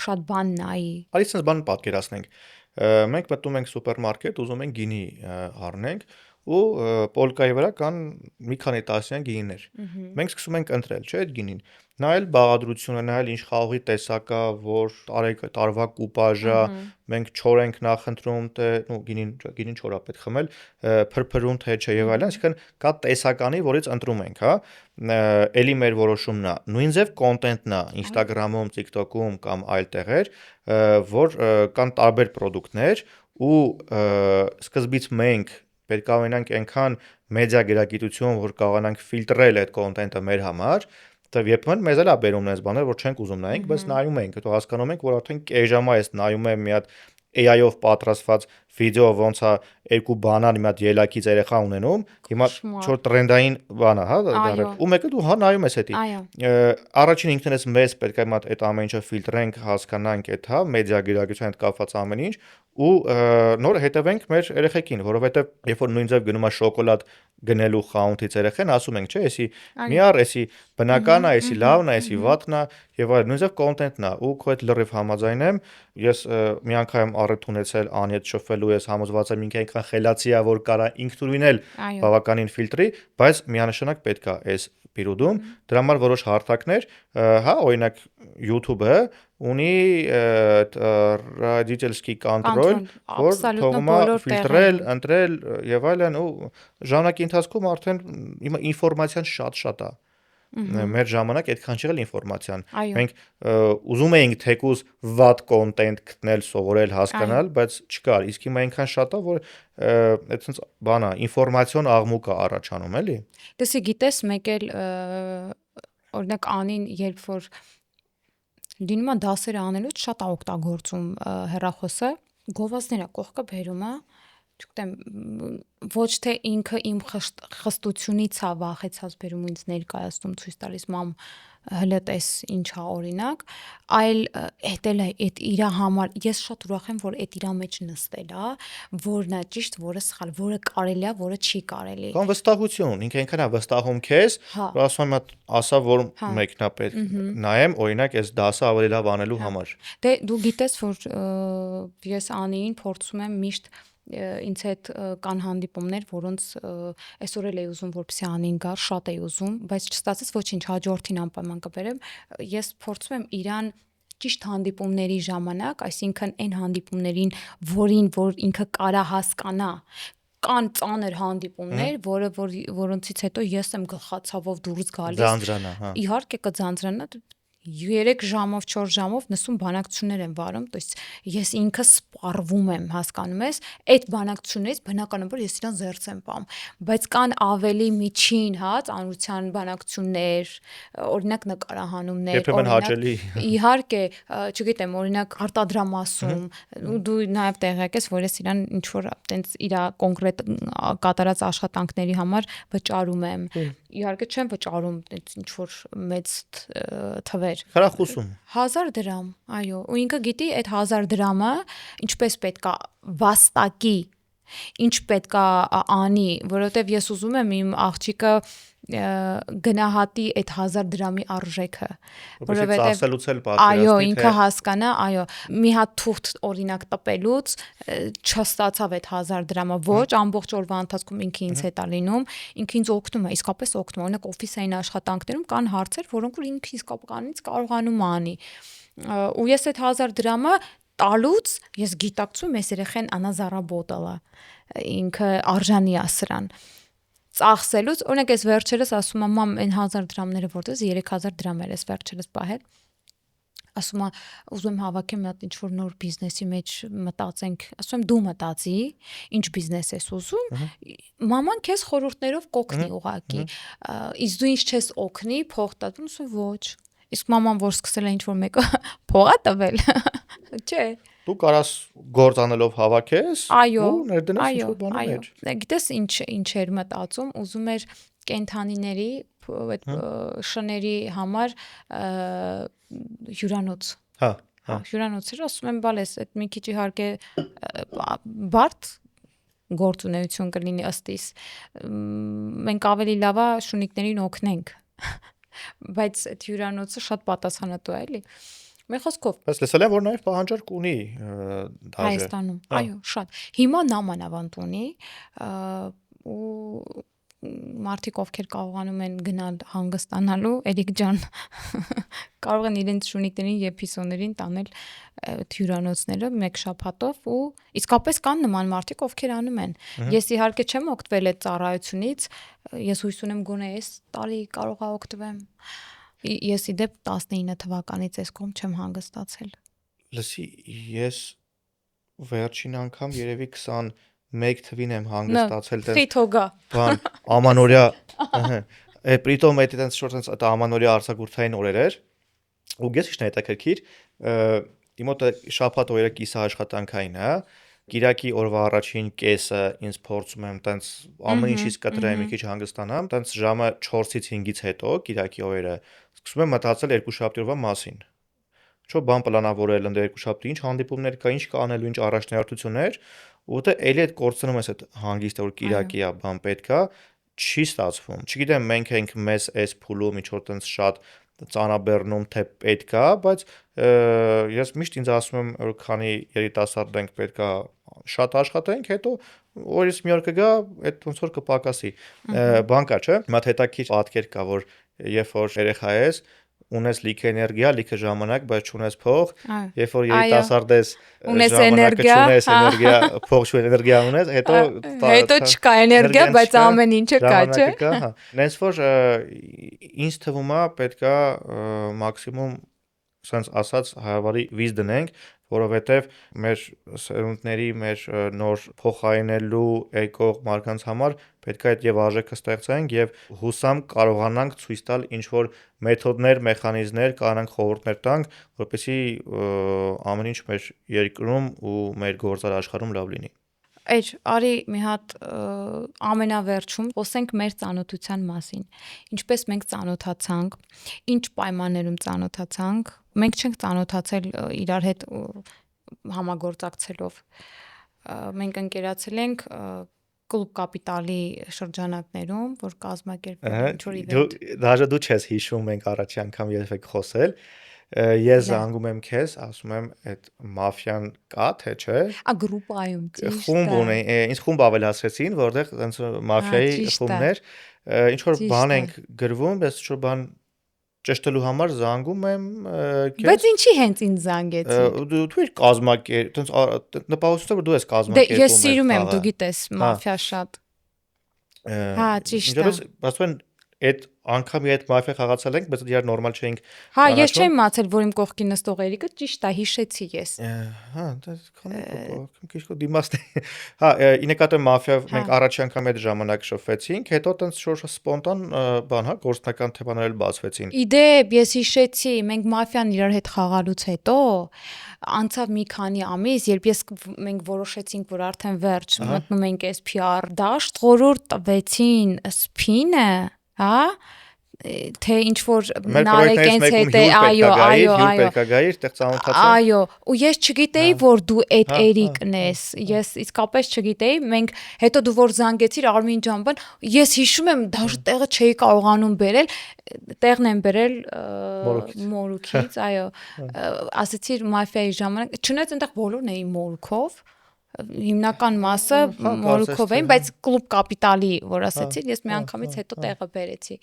շատ բան նայի։ Արի sense բան պատկերացնենք։ Մենք մտնում ենք սուպերմարկետ, ուզում ենք գինի առնենք ու պոլկայի վրա կան մի քանի տասնյակ գինիներ։ Մենք սկսում ենք ընտրել, չէ՞, այդ գինին։ Նայել բաղադրությունը, նայել ինչ խաղողի տեսակ է, որ տարվա կուպաժա, մենք չոր ենք նախընտրում, թե գինին չոր է պետք խմել, փրփրում թե չէ եւ այլն, այսինքն կա տեսականի, որից ընտրում ենք, հա։ Էլի մեր որոշումն է։ Նույն ձև կոնտենտն է Instagram-ում, TikTok-ում կամ այլ տեղեր, որ կան տարբեր պրոդուկտներ ու սկզբից մենք պետք է ունենանք այնքան մեդիա գերագիտություն, որ կարողանանք ֆիլտրել այդ կոնտենտը մեր համար, դեռ երբեմն մեզ էլ է բերում այս բաները, որ չենք ուզում նայենք, բայց նայում ենք, հետո հասկանում ենք, որ արդեն կես ժամ է նայում եմ մի հատ AI-ով պատրաստված վիդեո, ոնց է երկու բանան մի հատ ելակից երեխա ունենում, հիմա չոր տրենդային բան է, հա, դառել։ Ու մեկը դու հա նայում ես էդի։ Առաջին ինքներս մեզ պետք է մի հատ այդ ամեն ինչը ֆիլտրենք, հասկանանք այդ, հա, մեդիա գերագիտության հետ կապված ամեն ինչ ու նոր հետևենք մեր երեխեքին, որովհետև երբ որ նույն ձև գնում է շոկոլադ գնելու խանութից երեխեն, ասում ենք, չէ, էսի մի առ, էսի բնական է, էսի լավն է, էսի վատն է եւ այլն, նույն ձև կոնտենտն է ու քո հետ լրիվ համաձայն եմ։ Ես մի անգամ առիթ ունեցել անի հետ շփվելու, ես համոզված եմ ինքը այնքան խելացի է, որ կարա ինքնուրույն էլ բավականին ֆիլտրի, բայց միանշանակ պետք է այս պիրուդում, դրա համար որոշ հարթակներ, հա, օրինակ YouTube-ը ունի родительский контроль, որ թողում է ֆիլտրել, ընտրել եւ այլն ու ժամանակի ընթացքում արդեն ինֆորմացիան շատ է։ Մեր ժամանակ այդքան չէր ինֆորմացիան։ Մենք ուզում էինք թեկուզ վատ կոնտենտ գտնել, սովորել, հասկանալ, բայց չկար։ Իսկ հիմա այնքան շատ է, որ այդպես բանա, ինֆորմացիոն աղմուկ է առաջանում, էլի։ Դեսի գիտես, մեկ էլ օրինակ Անին, երբ որ լինում է դասերը անելուց շատ է օգտագործում հեռախոսը, գովազդները կողքը բերում է, չգիտեմ, ոչ թե ինքը իմ խստությունից է վախեցած բերում ինձ ներկայացնում ցույց տալիս մամ հլտես ինչա օրինակ, այլ էտել է այդ իր համար ես շատ ուրախ եմ, որ այդ իր մեջ նստել է, որն է ճիշտ, որը սխալ, որը կարելի է, որը չի կարելի։ Կամ վստահություն, ինքը այնքան է վստահում քեզ, որ ասում եմ, ասա, որ մեկն է պետք նայեմ, օրինակ, այս դասը ավելի լավ անելու համար։ Դե դու գիտես, որ ես Անիին փորձում եմ միշտ ինձ հետ կան հանդիպումներ, որոնց այսօր էլ էի ուզում, որպեսզի Անին գար, շատ էի ուզում, բայց չստացեց ոչինչ, հաջորդին անպայման կբերեմ։ Ես փորձում եմ իրան ճիշտ հանդիպումների ժամանակ, այսինքն այն հանդիպումներին, որ ինքը կարա հասկանա, կան ծանր հանդիպումներ, որոնցից հետո ես եմ գլխացավով դուրս գալիս։ Ձանձրանա, հա։ Իհարկե կձանձրանա 3 ժամով, 4 ժամով նսում բանակցություններ եմ վարում, то есть ես ինքը սպառվում եմ, հասկանում ես, այդ բանակցություններից բնականաբար ես իրան զերծ եմ պահում, բայց կան ավելի միջին, հա, ծանրության բանակցություններ, օրինակ նկարահանումներ, երբեմն հաճելի։ Իհարկե, չգիտեմ, օրինակ արտադրամասում, ու դու նաև տեղյակ ես, որ ես իրան ինչ որ այտենց իր կոնկրետ կատարած աշխատանքների համար վճարում եմ։ Իհարկե չեմ վճարում այտենց ինչ որ մեծ թվեր։ Խրախուսում 1000 դրամ, այո, ու ինքը գիտի այդ 1000 դրամը ինչպես պետքա վաստակի, ինչ պետքա անի, որովհետև ես ուզում եմ իմ աղջիկը գնահատի այդ 1000 դրամի արժեքը, որովհետև ասելուց էլ այո, պատկերացնի, ինքը հասկանա, այո, մի հատ թուղթ օրինակ տպելուց չստացավ այդ 1000 դրամը, ոչ, ամբողջ օրվա ընթացքում ինքը ինձ հետ է լինում, ինքը ինձ օգնում է, իսկապես օգնում, օրինակ օֆիսային աշխատանքներում կան հարցեր, որոնք որ ինքը իսկականից կարողանում է անի։ Ու ես այդ 1000 դրամը տալուց ես գիտակցում ես երեխեն անա զարաբոտալա, ինքը արժանի է սրան։ Ծախսելուց, օրինակ ես վերջերս ասում եմ, մամ, այն 1000 դրամները որտես 3000 դրամ էր ես վերջերս պահել։ Ասում եմ, ուզում եմ հավաքեմ մի հատ ինչ որ նոր բիզնեսի մեջ մտածենք, ասում եմ դու մտածի, ինչ բիզնես ես ուզում, մաման քեզ խորհուրդներով կօգնի ուղակի։ Իսկ դու ինչ չես օգնի, փող տատում, ասում ոչ։ Իսկ մաման որ սկսել է ինչ որ մեկը փողա տվել, չէ։ Դու կարաս գործ անելով հավաքես ու ներդնես ինչ որ բաներ։ Գիտես ինչ էր մտածում, ուզում էր կենթանիների այդ շների համար հյուրանոց։ Հա, հյուրանոցեր, ասում եմ, բալես, այդ մի քիչ իհարկե բարդ գործունեություն կլինի ըստիս։ Մենք ավելի լավ է շունիկներին օգնենք։ Բայց այդ հյուրանոցը շատ պատասխանատու է, էլի։ Մեր խոսքով, բայց լսել եմ, որ նաև պահանջարկ ունի դաժե Հայաստանում, այո, շատ։ Հիմա նամանավանդ ունի ու մարդիկ ովքեր կարողանում են գնալ հանգստանալու, Էրիկ ջան, կարող են իրենց շունիկներին եւ փիսոներին տանել հյուրանոցները մեկ շաբաթով ու իսկապես կան նման մարդիկ, ովքեր անում են։ Ես իհարկե չեմ օգտվել այդ ծառայությունից, ես հույս ունեմ գոնե այս տարի կարող ա օգտվեմ։ Ես իդեպ 19 թվականից այս կողմ չեմ հանգստացել։ Լսի, ես վերջին անգամ երևի 21 թվին եմ հանգստացել Խիթոգա։ Բան ամանորյա, պրիտոմ այդ այդպես շորտ այդ ամանորյա արձակուրդային օրեր էր։ Ու ես ինչ հետաքրքիր, իմոտ շաբաթ օրերը կիսա աշխատանքային, հա։ Կիրակի օրվա առաջին կեսը ինձ փորձում եմ տենց ամեն ինչից կտրեմ, մի քիչ հանգստանամ, տենց ժամը 4-ից 5-ից հետո Կիրակի օրերը սկսում եմ մտածել երկուշաբթի օրվա մասին։ Չէ՞ բան պլանավորել ընդ երկուշաբթի ինչ հանդիպումներ կա, ինչ կա անելու, ինչ առաջնահերթություններ, ուտե էլի այդ կորցնում ես այդ հանգիստը, որ Կիրակի է, բան պետքա, չի ստացվում։ Չգիտեմ, մենք ենք մեզ այս փուլում ինչ որ տենց շատ ծանրաբեռնում թե պետքա, բայց ես միշտ ինձ ասում եմ, որ քանի երիտասարդ ենք պետքա շատ աշխատենք, հետո օրից մի օր կգա, այդ ոնց որ կպակասի։ Բան կա, չէ՞։ Հիմա հետաքրքիր պատկեր կա, որ երբ որ երեխա ես, ունես լիքը էներգիա, լիքը ժամանակ, բայց չունես փող, երբ որ երիտասարդ ես, ունես ժամանակը էներգիա, չունես, էներգիա, փող չունես, էներգիա ունես, հետո չկա էներգիա, բայց ամեն ինչը կա, չէ։ ժամանակը կա, հա։ Նենց որ ինձ թվում է պետքա մաքսիմում սենց ասած հայավարի վիզ դնենք, որովհետև մեր սերունդների, մեր նոր փոխարինելու եկող մարդկանց համար պետք է այդ եւ արժեքը ստեղծենք եւ հուսամ կարողանանք ցույց տալ ինչ որ մեթոդներ, մեխանիզմներ, կարողանանք խորհուրդներ տանք, որպեսզի ամեն ինչ մեր երկրում ու մեր գործար աշխարհում լավ լինի։ Արի մի հատ ամենավերջում խոսենք մեր ծանոթության մասին։ Ինչպես մենք ծանոթացանք, ինչ պայմաններում ծանոթացանք, մենք չենք ծանոթացել իրար հետ համագործակցելով։ Մենք ընկերացել ենք Կլուբ Կապիտալի շրջանակներում, որ կազմակերպել ինչ որ իվենտ։ Դաժե դու չես հիշում, մենք առաջի անգամ երբ եք խոսել, ես զանգում եմ քեզ, ասում եմ, այդ մաֆիան կա թե չէ։ Գրուպայում, ճիշտ է։ Խումբ ունի, ինձ խումբ ավելացրեցին, որտեղ այնց մաֆիայի խումբներ, ինչ որ բան ենք գրվում, ես ինչ որ բան ճշտելու համար զանգում եմ քեզ։ Բայց ինչի հենց ինձ զանգեցիք։ Դու իր կազմակերպ, այնց նպատակով որ դու ես կազմակերպում։ Դե ես սիրում եմ, դու գիտես, մաֆիա շատ։ Հա, ճիշտ է։ Ասում են այդ անգամի այդ մաֆիա խաղացել ենք, բայց դեռ նորմալ չէինք։ Հա, ես չեմ մացել, որ իմ կողքի նստող Էրիկը ճիշտ է, հիշեցի ես։ Հա, դա քանի քիչ դիմաստ։ Հա, ի նկատի մաֆիա մենք առաջի անգամ այդ ժամանակ շփվեցինք, հետո տենց շոշ սպոնտան բան, հա, գործնական թեմաներ բացվեցին։ Իդեպ, ես հիշեցի, մենք մաֆիան իրար հետ խաղալուց հետո անցավ մի քանի ամիս, երբ մենք որոշեցինք, որ արդեն վերջ, մտնում ենք այս PR դաշտ, խորհուրդ տվեցին սփինը, հա, թե ինչ որ Նարեկենց հետ է, այո, ու ես չգիտեի, որ դու այդ Էրիկն ես, ես իսկապես չգիտեի, մենք հետո դու որ զանգեցիր Արմին ջան, բան, ես հիշում եմ, դաժե տեղը չէի կարողանում բերել, տեղն եմ բերել Մորուքից, այո, ասեցիր մաֆիայի ժամանակ, չնայած այնտեղ բոլորն էին Մորուքով, հիմնական մասը Մորուքով էին, բայց Կլուբ Կապիտալի, որ ասեցիր, ես մի անգամից հետո տեղը բերեցի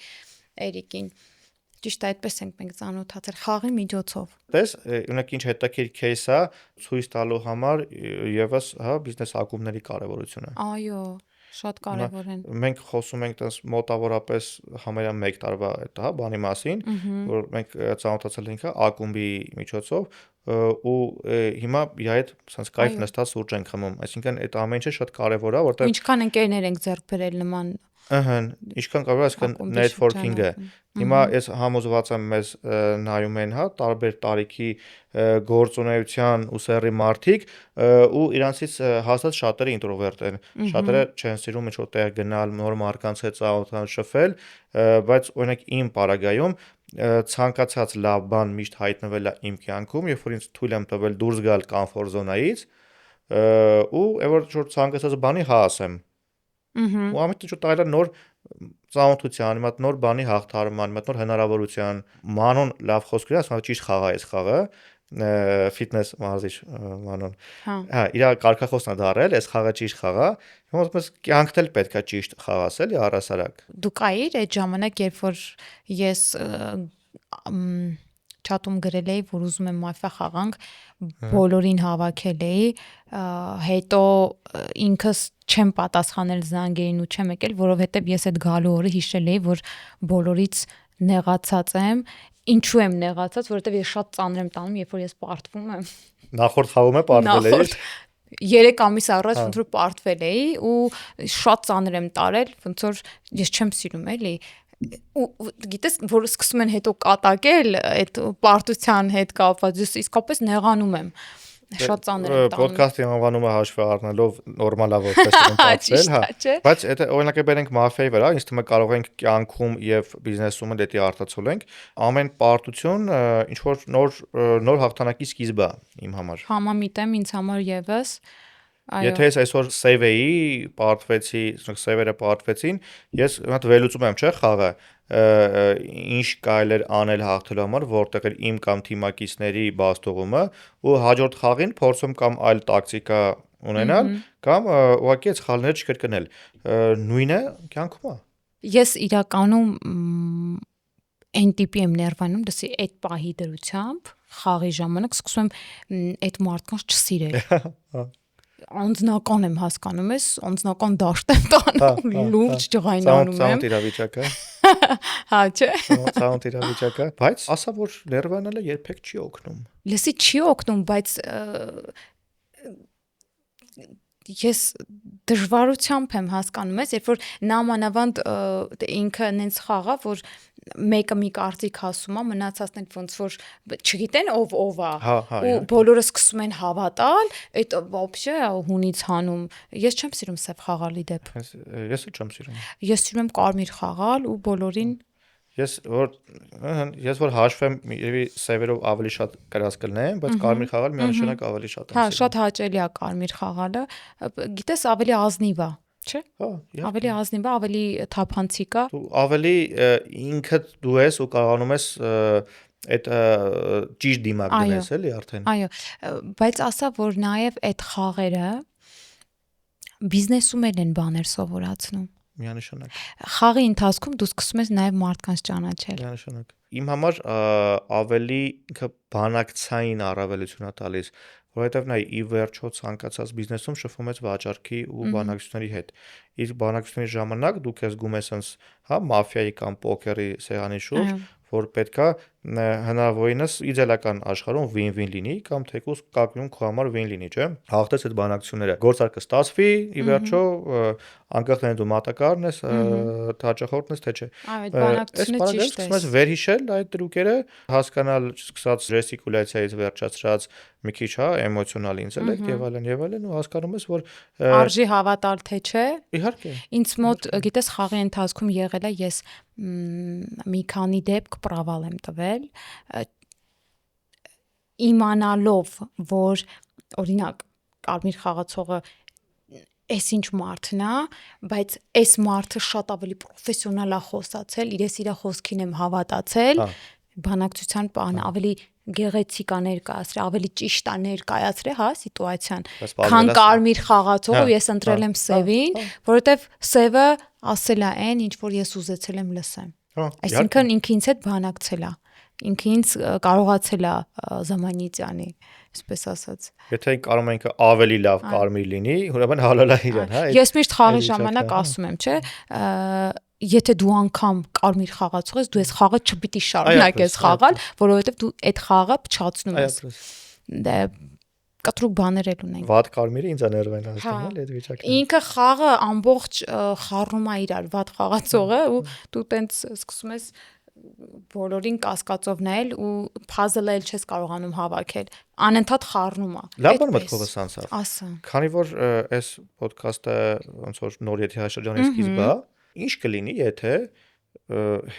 Էրիկին։ Ճիշտ է, այդպես ենք մենք ծանոթացել խաղի միջոցով։ Տես, ունեք ինչ հետաքրքիր кейս է ցույց տալու համար եւս, հա, բիզնես ակումբների կարեւորությունը։ Այո, շատ կարևոր են։ Մենք խոսում ենք տես մոտավորապես համարյա 1 տարվա այդ, հա, բանի մասին, որ մենք ծանոթացել ենք ակումբի միջոցով ու հիմա իր այդ sense կայֆ նստած սուրճ ենք խմում, այսինքն այդ ամեն ինչը շատ կարևոր է, որտեղ ինչքան ընկերներ ենք ձեռք բերել նման ինչքան կարող է ասկան networking-ը։ Հիմա ես համոզված եմ մեզ նայում են, հա, տարբեր տարիքի գործունեության ու սեռի մարդիկ ու իրանցից հաստատ շատերը ինտրովերտ են։ Շատերը չեն սիրում ինչ-որ տեղ գնալ, նոր մարդկանց հետ ծանոթանալ, շփվել, բայց օրինակ իմ պարագայում ցանկացած լավ բան միշտ հայտնվել է իմ կյանքում, երբ որ ինձ թույլ եմ տվել դուրս գալ կոմֆորտ զոնայից ու այլ որ ցանկացած բանի հա ասեմ։ Ու ամեն ինչ տարիլա նոր ծանոթության, իմ հատ նոր բանի հաղթարման, իմ հատ նոր հնարավորության, մանոն լավ խոսքեր ասում, ճիշտ խաղ է այս խաղը, ֆիթնես մարզիչ մանոն։ Հա, իր կարգախոսն է դարել, այս խաղը ճիշտ խաղ է։ Հիմա ասես կյանքն էլ պետքա ճիշտ խաղացել, առասարակ։ Դու կայիր այդ ժամանակ, երբ որ ես չաթում գրել էի, որ ուզում եմ մաֆիա խաղանք, բոլորին հավաքել էի, հետո ինքս չեմ պատասխանել զանգերին ու չեմ եկել, որովհետև ես այդ գալու օրը հիշել էի, որ բոլորից նեղացած եմ, ինչու եմ նեղացած, որովհետև ես շատ ծանր եմ տանում, երբ որ ես պարտվում եմ։ Նախորդ խաղում եմ պարտվել էի։ 3 ամիս առաջ ոնց որ պարտվել էի ու շատ ծանր եմ տարել, ոնց որ ես չեմ սիրում էլի ու գիտես որ սկսում են հետո կատակել այդ պարտության հետ կապված ես իսկապես նեղանում եմ շատ ծանր եմ տանում ոդքասթի անվանումը հաշվի առնելով նորմալ է որպես ընթացել հա բայց եթե օրինակը բերենք մաֆիայի վրա ինձ թվում է կարող ենք կյանքում եւ բիզնեսում դետի արտացոլենք ամեն պարտություն ինչ որ նոր հաղթանակի սկիզբ է իմ համար համամիտ եմ ինձ համար եւս Եթե ես այսօր save էի, պարտվեցի, save-երը պարտվեցին, ես հատ վերլուծում եմ, չէ՞, խաղը, ինչ կարելի էր անել հաղթելու համար, որտեղ էր իմ կամ թիմակիցների բաստողումը, ու հաջորդ խաղին փորձում կամ այլ տակտիկա ունենալ, կամ ուղղակի այդ սխալները չկրկնել։ Նույնը կյանքում է։ Ես իրականում այն տիպի եմ ներվանում, դասի այդ պահի դրությամբ խաղի ժամանակ սկսում եմ այդ մարդկանց չսիրել։ Անձնական եմ հասկանում ես, անձնական դաշտ եմ տանում, լուրջ ջղայնանում եմ։ Ցավոտ իրավիճակը։ Հա, չէ։ Ցավոտ իրավիճակը, բայց ասա որ ներվանալը երբեք չի օգնում։ Լսի չի օգնում, բայց ես դժվարությամբ եմ հասկանում ես, երբ որ նամանավանդ ինքը նենց խաղա, որ մեկը մի կարծիք ասում է, մնացածն էլ ոնց որ չգիտեն ով է, ու բոլորը սկսում են հավատալ, այդ вообще հունից հանում։ Ես չեմ սիրում սև խաղալի դեպ։ Ես էլ չեմ սիրում։ Ես սիրում եմ կարմիր խաղալ ու բոլորին Ես որ հաշվեմ, երևի սևերով ավելի շատ կրած կլինեմ, բայց կարմիր խաղալ միանշանակ ավելի շատ եմ Հա, սիրում։ շատ հաճելի է կարմիր խաղալը, գիտես ավելի ազնիվ է, չէ՞։ Հա, Ավելի ազնիվ է, ավելի թափանցիկ է։ Դու ավելի ինքդ դու ես ու կարողանում ես այդ ճիշտ դիմակ դնես էլի արդեն։ Այո, բայց ասա որ նաև այդ խաղերը բիզնեսում են բաներ սովորացնում։ Միանշանակ։ Խաղի ընթացքում դու սկսում ես նաև մարդկանց ճանաչել։ Միանշանակ։ Իմ համար ավելի ինքը բանակցային առավելություն է տալիս, որովհետև նայ ի վերջո ցանկացած բիզնեսում շփվում ես վաճառքի ու բանակցությունների հետ։ Իսկ բանակցությունների ժամանակ դու քեզ գում ես sense, հա, մաֆիայի կամ պոկերի սեղանի շուրջ, որ պետքա հնարավորինս իդեալական աշխարհում win-win լինի կամ թեկուզ կապյուն քո համար win լինի, չէ՞։ Հաղթես այդ բանակցությունները։ Գործարքը ստացվի, ի վերջո անկախ դրանից դու մատակարարն ես, հաճախորդն ես, թե չէ։ Այդ բանակցությունը ճիշտ է։ Սկսում ես վերհիշել այդ դրուկերը, հասկանալ, սկսած ժեստիկուլյացիայից վերջացրած մի քիչ, հա, էմոցիոնալ ինտելեկտ եւ այլն ու հասկանում ես, որ արժի հավատալ թե չէ։ Իհարկե։ Ինձ մոտ, գիտես, խաղի ընթացքում եղել է, ես մի քանի դեպք պրավալ եմ տվել, իմանալով, որ օրինակ կարմիր խաղացողը էս ինչ մարդն է, բայց այս մարդը շատ ավելի պրոֆեսիոնալ է խոսացել, իր խոսքին եմ հավատացել, բանակցության պահն ավելի գեղեցիկ է ներկայացրել, ավելի ճիշտ է ներկայացրել, հա, սիտուացիան, քան կարմիր խաղացողը, ես ընտրել եմ սևին, որովհետև սևը ասել է այն, ինչ որ ես ուզեցել եմ լսեմ։ Այսինքն ինքը ինձ հետ բանակցել է, ինքը ինձ կարողացել է զամանիցյանի, այսպես ասած։ Եթե կարող ենք ավելի լավ կարմիր լինի, ուրեմն հալալա իրան, հա։ Ես միշտ խաղի ժամանակ ասում եմ, չէ, եթե դու անգամ կարմիր խաղացող ես, դու այս խաղը չպիտի շարունակես խաղալ, որովհետև դու այդ խաղը փչացնում ես։ Դե կտրուկ բաներ էլ ունենք։ Վատ կարմիրը ինձ աներվեն հասնում էլ այդ վիճակը։ Ինքը խաղը ամբողջ խառնում է իրար վատ խաղացողը ու դու տենց սկսում ես բոլորին կասկածով նայել ու puzzle-ը էլ չես կարողանում հավաքել։ Անընդհատ խառնում է։ Լավ բան մտքովս անցավ։ Ասա։ Քանի որ այս ոդքասթը ոնց որ նոր եթերաշրջանի սկիզբն է, ինչ կլինի, եթե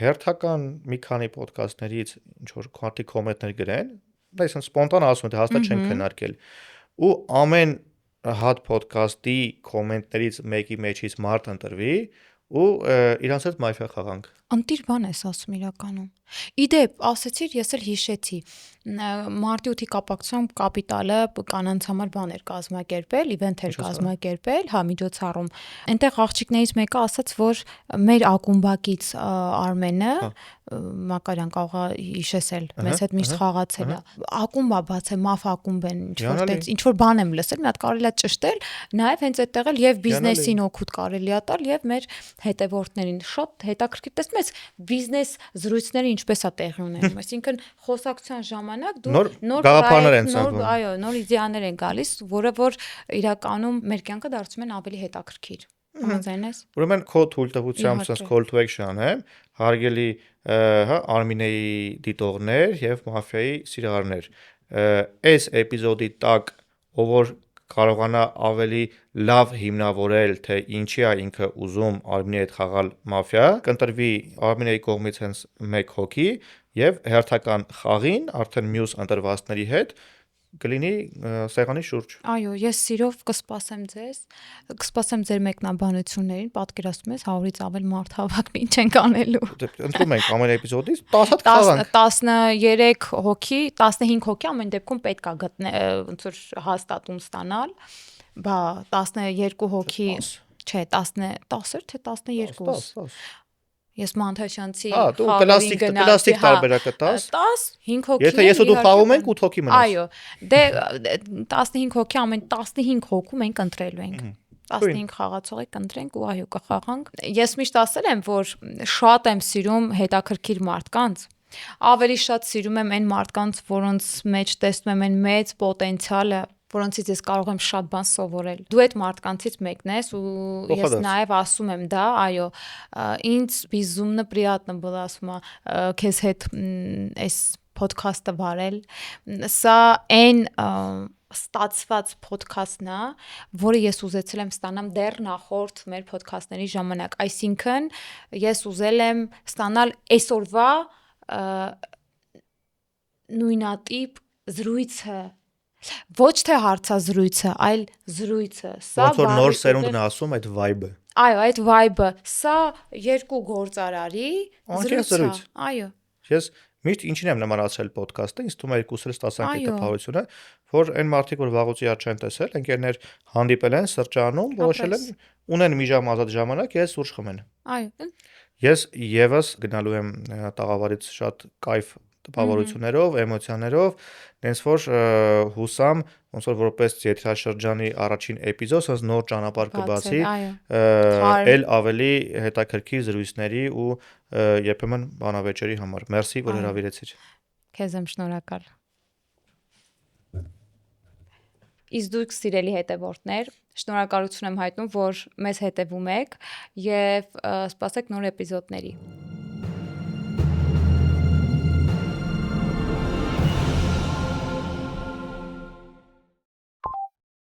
հերթական մի քանի ոդքասթներից ինչ որ քարտի կոմենտներ գրեն, դա այսինքն սպոնտան ասում են, հաստատ չեն քննարկել, ու ամեն հատ ոդքասթի կոմենտներից մեկի մեջից մարդ ընտրվի ու իրանց հետ մայֆիա խաղանք։ Անտիր բան ես ասում իրականում։ Իդեպ, ասեցիր, ես էլ հիշեցի։ Մարտի 8-ի կապակցությամբ կապիտալը կանանց համար բան էր կազմակերպել, իվենթ էր կազմակերպել, հա, միջոցառում։ Այնտեղ աղջիկներից մեկը ասաց, որ մեր ակումբակից Արմենը Մակարյան կարող է հիշեցել, մեզ հետ միշտ խաղացել է։ Ակումբ է բացել, մաֆ ակումբ են, ինչ որ բան եմ լսել, մի հատ կարելի է ճշտել, նաև հենց այդտեղ էլ եւ բիզնեսին օգուտ կարելի է տալ եւ մեր հետևորդներին շատ հետաքրքիր տեսնում ես բիզնես զրույցները ինչպես է տեղի ունենում, այսինքն խոսակցության ժամանակ դու նոր իդեաներ են գալիս, որը որ իրականում մեր կյանքը դարձնում են ավելի հետաքրքիր։ Համաձայն ես։ Ուրեմն քո թույլտվությամբ sense call to action է, հարգելի, հա, Արմինեի դիտողներ եւ մաֆիայի սիրահարներ։ Այս էպիզոդի տակ ով որ կարողանա ավելի լավ հիմնավորել, թե ինչի է ինքը ուզում Արմինեի հետ խաղալ մաֆիա, կընտրվի Արմինեի կողմից հենց 1 հոգի եւ հերթական խաղին արդեն մյուս ընտրվածների հետ կլինի սեղանի շուրջ։ Այո, ես սիրով կսպասեմ ձեզ, կսպասեմ ձեր մեկնաբանություններին, պատկերացնում ես 100-ից ավել մարդ հավաքվի, ինչ ենք անելու։ Ընտրում ենք ամեն էպիզոդից 10 հատ խաղանք։ 13 հոգի, 15 հոգի ամեն դեպքում պետք է գտնել, ոնց որ հաստատում ստանալ, բա 12 հոգի, չէ, 10 էր թե 12։ Ես Մանթաշյանցի դու կլասիկ տարբերակը տաս։ 15 հոգի։ Եթե ես ու դու խաղում ենք 8 հոգի մնաց։ Այո, դե 15 հոգի ամեն 15 հոգու մենք ընտրելու ենք։ 15 խաղացողի կընտրենք ու այո կխաղանք։ Ես միշտ ասել եմ, որ շատ եմ սիրում հետաքրքիր մարդկանց։ Ավելի շատ սիրում եմ այն մարդկանց, որոնց մեջ տեսնում եմ այն մեծ պոտենցիալը, որոնցից ես կարող եմ շատ բան սովորել։ Դու այդ մարդկանցից մեկն ես ու ես նաև ասում եմ դա, այո, ինձ безумно приятно было, ասում եմ, քեզ հետ այս ոդքասթը վարել։ Սա այն ստացված ոդքասթն է, որը ես ուզեցել եմ ստանալ դեռ նախորդ մեր ոդքասթների ժամանակ։ Այսինքն, ես ուզել եմ ստանալ այսօրվա նույնատիպ զրույցը, ոչ թե հարցազրույցը, այլ զրույցը։ Սա ոնց որ նոր սերունդն ասում այդ vibe-ը։ Այո, այդ vibe-ը, սա երկու գործարարի զրույցը։ Այո։ Ես միշտ ինչին եմ նմանացրել ոդքասթը, ինձ թվում է երկուսը ստասանքի տպավորությունը, որ այն մարդիկ, որ վաղուց իհաց չեն տեսել, ընկերներ հանդիպել են սրճարանում, որոշել են ունեն մի ժամ ազատ ժամանակ, ես սուրճ խմեն։ Այո։ Ես եւս գնալու եմ տաղավարից շատ կայֆ տպավորություններով, էմոցիաներով, այնց որ հուսամ, ոնց որ որպես եթերաշրջանի առաջին էպիզոդ, ասես նոր ճանապարհ կբացի, էլ ավելի հետաքրքիր զրույցների ու երբեմն բանավեճերի համար։ Մերսի, որ հրավիրեցիր։ Քեզ եմ շնորհակալ։ Իսկ դուք սիրելի հետևորդներ, շնորհակալություն եմ հայտնում, որ մեզ հետևում եք եւ սպասեք նոր էպիզոդների։